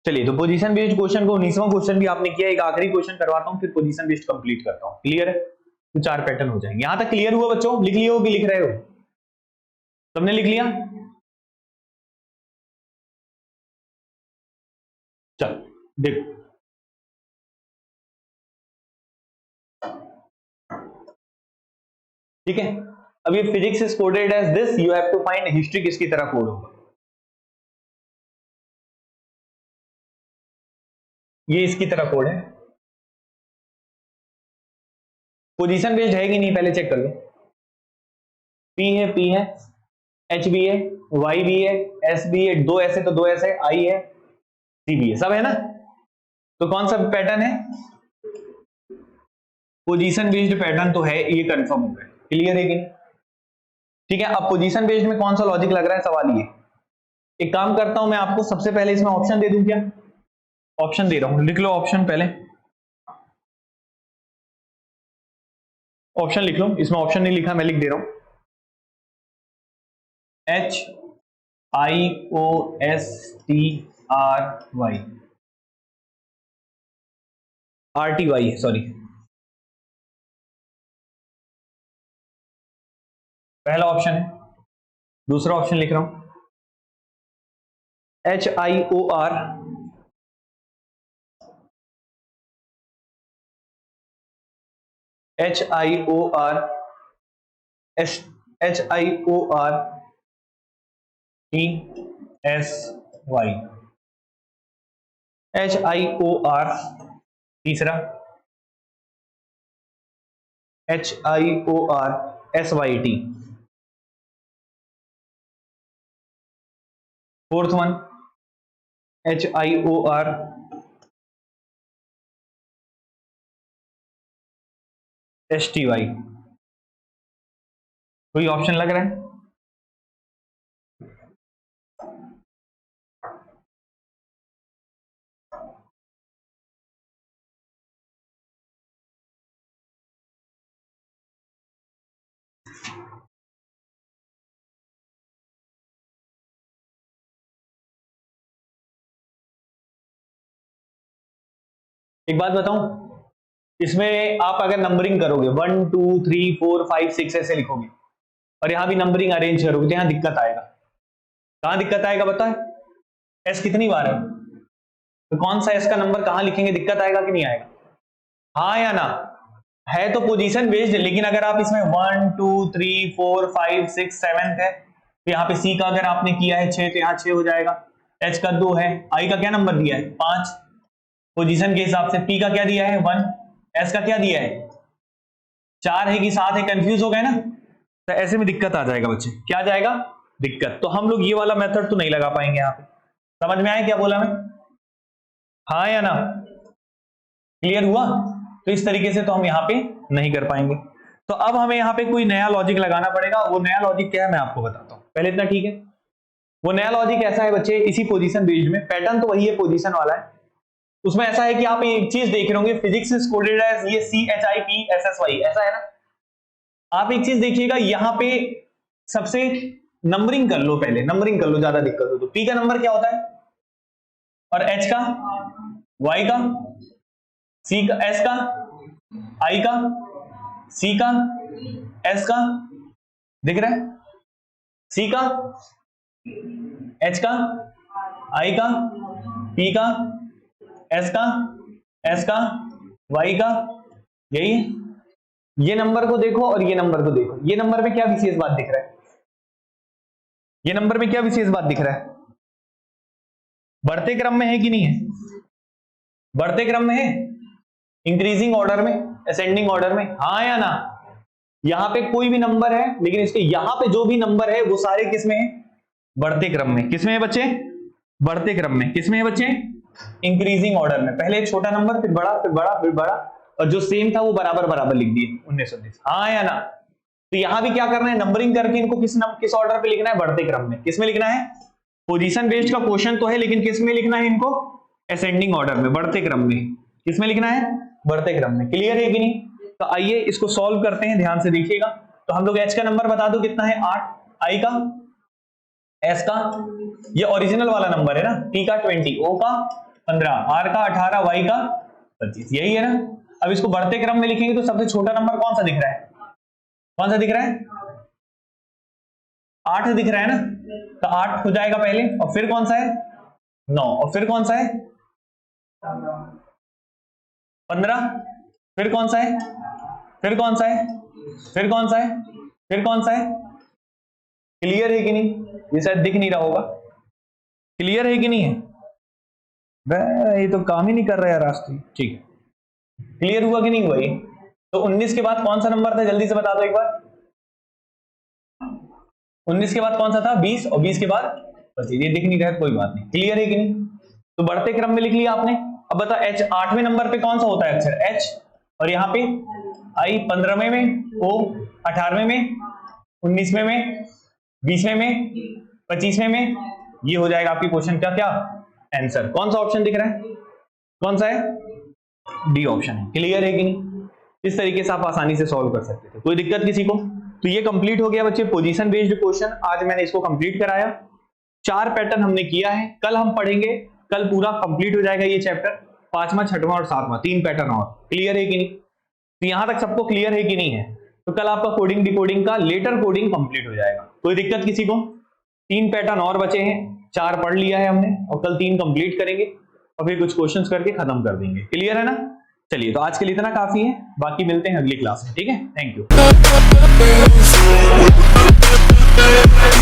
चलिए, तो पोजीशन बेस्ड क्वेश्चन को 19वां क्वेश्चन भी आपने किया, एक आखिरी क्वेश्चन करवाता हूं, फिर पोजीशन बेस्ड कंप्लीट करता हूं। क्लियर है? तो 4 पैटर्न हो जाएंगे। यहां तक क्लियर हुआ बच्चों? लिख लिए हो कि लिख रहे हो? सबने लिख लिया? चल देखो, ठीक है। अब ये physics is coded as this, you have to find history किसकी तरह कोड होगा। ये इसकी तरह कोड है। पोजीशन बेस्ड है कि नहीं पहले चेक कर लो। पी है, एच भी है, वाई भी है, एस भी है, 2 ऐसे तो 2 ऐसे, आई है, सी भी है, सब है ना। तो कौन सा पैटर्न है? पोजीशन बेस्ड पैटर्न तो है, ये कंफर्म हो गया। क्लियर है कि नहीं? ठीक है। अब पोजीशन बेस्ड में कौन सा लॉजिक लग रहा है, सवाल ये। एक काम करता हूं मैं आपको, सबसे पहले इसमें ऑप्शन दे दूं क्या? ऑप्शन दे रहा हूं, लिख लो ऑप्शन पहले। ऑप्शन लिख लो, इसमें ऑप्शन नहीं लिखा, मैं लिख दे रहा हूं। HIOSTRY, RTY है, सॉरी। पहला ऑप्शन है। दूसरा ऑप्शन लिख रहा हूं, HIOR HIOR तीसरा HIORSYT, फोर्थ वन HIORSTY। कोई ऑप्शन लग रहा है? एक बात बताऊं, इसमें आप अगर नंबरिंग करोगे 1 2 3 4 5 6 ऐसे लिखोगे और यहां भी नंबरिंग अरेंज करोगे तो यहां दिक्कत आएगा। कहां दिक्कत आएगा बताए? एस कितनी बार है, तो कौन सा एस का नंबर कहां लिखेंगे, दिक्कत आएगा कि नहीं आएगा? हाँ या ना? है तो पोजीशन बेस्ड, लेकिन अगर आप इसमें 1 2 3 4 5 6 7 है, तो यहाँ पे सी का अगर आपने किया है 6 तो यहाँ 6 हो जाएगा। एच का 2 है, आई का क्या नंबर दिया है 5 पोजीशन के हिसाब से, पी का क्या दिया है 1, एस का क्या दिया है 4 है कि 7 है, कंफ्यूज हो गए ना। तो ऐसे में दिक्कत आ जाएगा बच्चे, क्या आ जाएगा? दिक्कत। तो हम लोग ये वाला मेथड तो नहीं लगा पाएंगे यहाँ पे। समझ में आया क्या बोला मैं? हाँ या ना? क्लियर हुआ? तो इस तरीके से तो हम यहाँ पे नहीं कर पाएंगे। तो अब हमें यहाँ पे कोई नया लॉजिक लगाना पड़ेगा। वो नया लॉजिक क्या है मैं आपको बताता हूँ, पहले इतना ठीक है। वो नया लॉजिक ऐसा है बच्चे, इसी पोजीशन बेस्ड में, पैटर्न तो वही है पोजीशन वाला है। उसमें ऐसा है कि आप एक चीज देख रहे होंगे, फिजिक्स इज कोडेड एज ये CHIPSSY, ऐसा है ना। आप एक चीज देखिएगा, यहाँ पे सबसे नंबरिंग कर लो, पहले नंबरिंग कर लो, ज्यादा दिक्कत हो तो। पी का नंबर क्या होता है, और एच का, वाई का, सी का, एस का, आई का, सी का, एस का, दिख रहा है? सी का, एच का, आई का, पी का, एस का, एस का, वाई का, यही है। ये नंबर को देखो और ये नंबर को देखो, ये नंबर में क्या विशेष बात दिख रहा है? ये नंबर में क्या विशेष बात दिख रहा है? बढ़ते क्रम में है कि नहीं है? बढ़ते क्रम में है, इंक्रीजिंग ऑर्डर में, असेंडिंग ऑर्डर में, हाँ या ना? यहां पे कोई भी नंबर है, लेकिन इसके यहां पे जो भी नंबर है वो सारे किसमें है? बढ़ते क्रम में। किसमें है बच्चे? बढ़ते क्रम में। किसमें है बच्चे? इंक्रीजिंग ऑर्डर में। पहले एक छोटा नंबर, फिर बड़ा, फिर बड़ा, फिर बड़ा, और जो सेम था वो बराबर बराबर लिख दिए 1919, हाँ या ना? तो यहां भी क्या करना है, नंबरिंग करके इनको किस ऑर्डर पे लिखना है? बढ़ते क्रम में। किसमें लिखना है? पोजीशन बेस्ड का क्वेश्चन तो है, लेकिन किसमें लिखना है इनको? असेंडिंग ऑर्डर में, बढ़ते क्रम में। किसमें लिखना है? बढ़ते क्रम में। क्लियर है कि नहीं? तो आइए इसको सॉल्व करते हैं, ध्यान से देखिएगा। तो हम लोग एच का नंबर बता दो कितना है, 8, आई का, एस का, ये ओरिजिनल वाला नंबर है ना, पी का 20, ओ का 15, R का 18, Y का 25, यही है ना। अब इसको बढ़ते क्रम में लिखेंगे तो सबसे छोटा नंबर कौन सा दिख रहा है? कौन सा दिख रहा है? 8 दिख रहा है ना, तो 8 हो जाएगा पहले, और फिर कौन सा है? 9, और फिर कौन सा है? 15, फिर कौन सा है? फिर कौन सा है? फिर कौन सा है? फिर कौन सा है? क्लियर है कि नहीं? ये शायद दिख नहीं रहा होगा, क्लियर है कि नहीं है? ये तो काम ही नहीं कर रहा है रास्ते। ठीक है, क्लियर हुआ कि नहीं हुआ ये? तो 19 के बाद कौन सा नंबर था, जल्दी से बता दो एक बार। 19 के बाद कौन सा था? 20, और 20 के बाद 25। ये दिख नहीं रहा है, कोई बात नहीं, क्लियर है कि नहीं? तो बढ़ते क्रम में लिख लिया आपने। अब बता H 8वें नंबर पे कौन सा होता है अक्षर? H, और यहाँ पे I 15वें में, O 18वें में, 19वें में, 20वें में, 25वें में। ये हो जाएगा आपकी क्वेश्चन का क्या आंसर। कौन सा ऑप्शन दिख रहा है? कौन सा है? डी ऑप्शन है। क्लियर है कि नहीं? इस तरीके से आप आसानी से सॉल्व कर सकते थे, कोई दिक्कत किसी को? तो ये कंप्लीट हो गया बच्चे पोजीशन बेस्ड क्वेश्चन। आज मैंने इसको कंप्लीट कराया, 4 पैटर्न हमने किया है। कल हम पढ़ेंगे, कल पूरा कंप्लीट हो जाएगा ये चैप्टर, 5वां, 6वां और 7वां, 3 पैटर्न और। क्लियर है कि नहीं? तो यहां तक सबको क्लियर है कि नहीं है? तो कल आपका कोडिंग डिकोडिंग का लेटर कोडिंग कंप्लीट हो जाएगा। कोई दिक्कत किसी को? 3 पैटर्न और बचे हैं, 4 पढ़ लिया है हमने, और कल 3 कंप्लीट करेंगे और फिर कुछ क्वेश्चंस करके खत्म कर देंगे। क्लियर है ना? चलिए, तो आज के लिए इतना काफी है, बाकी मिलते हैं अगली क्लास में। ठीक है, थैंक यू।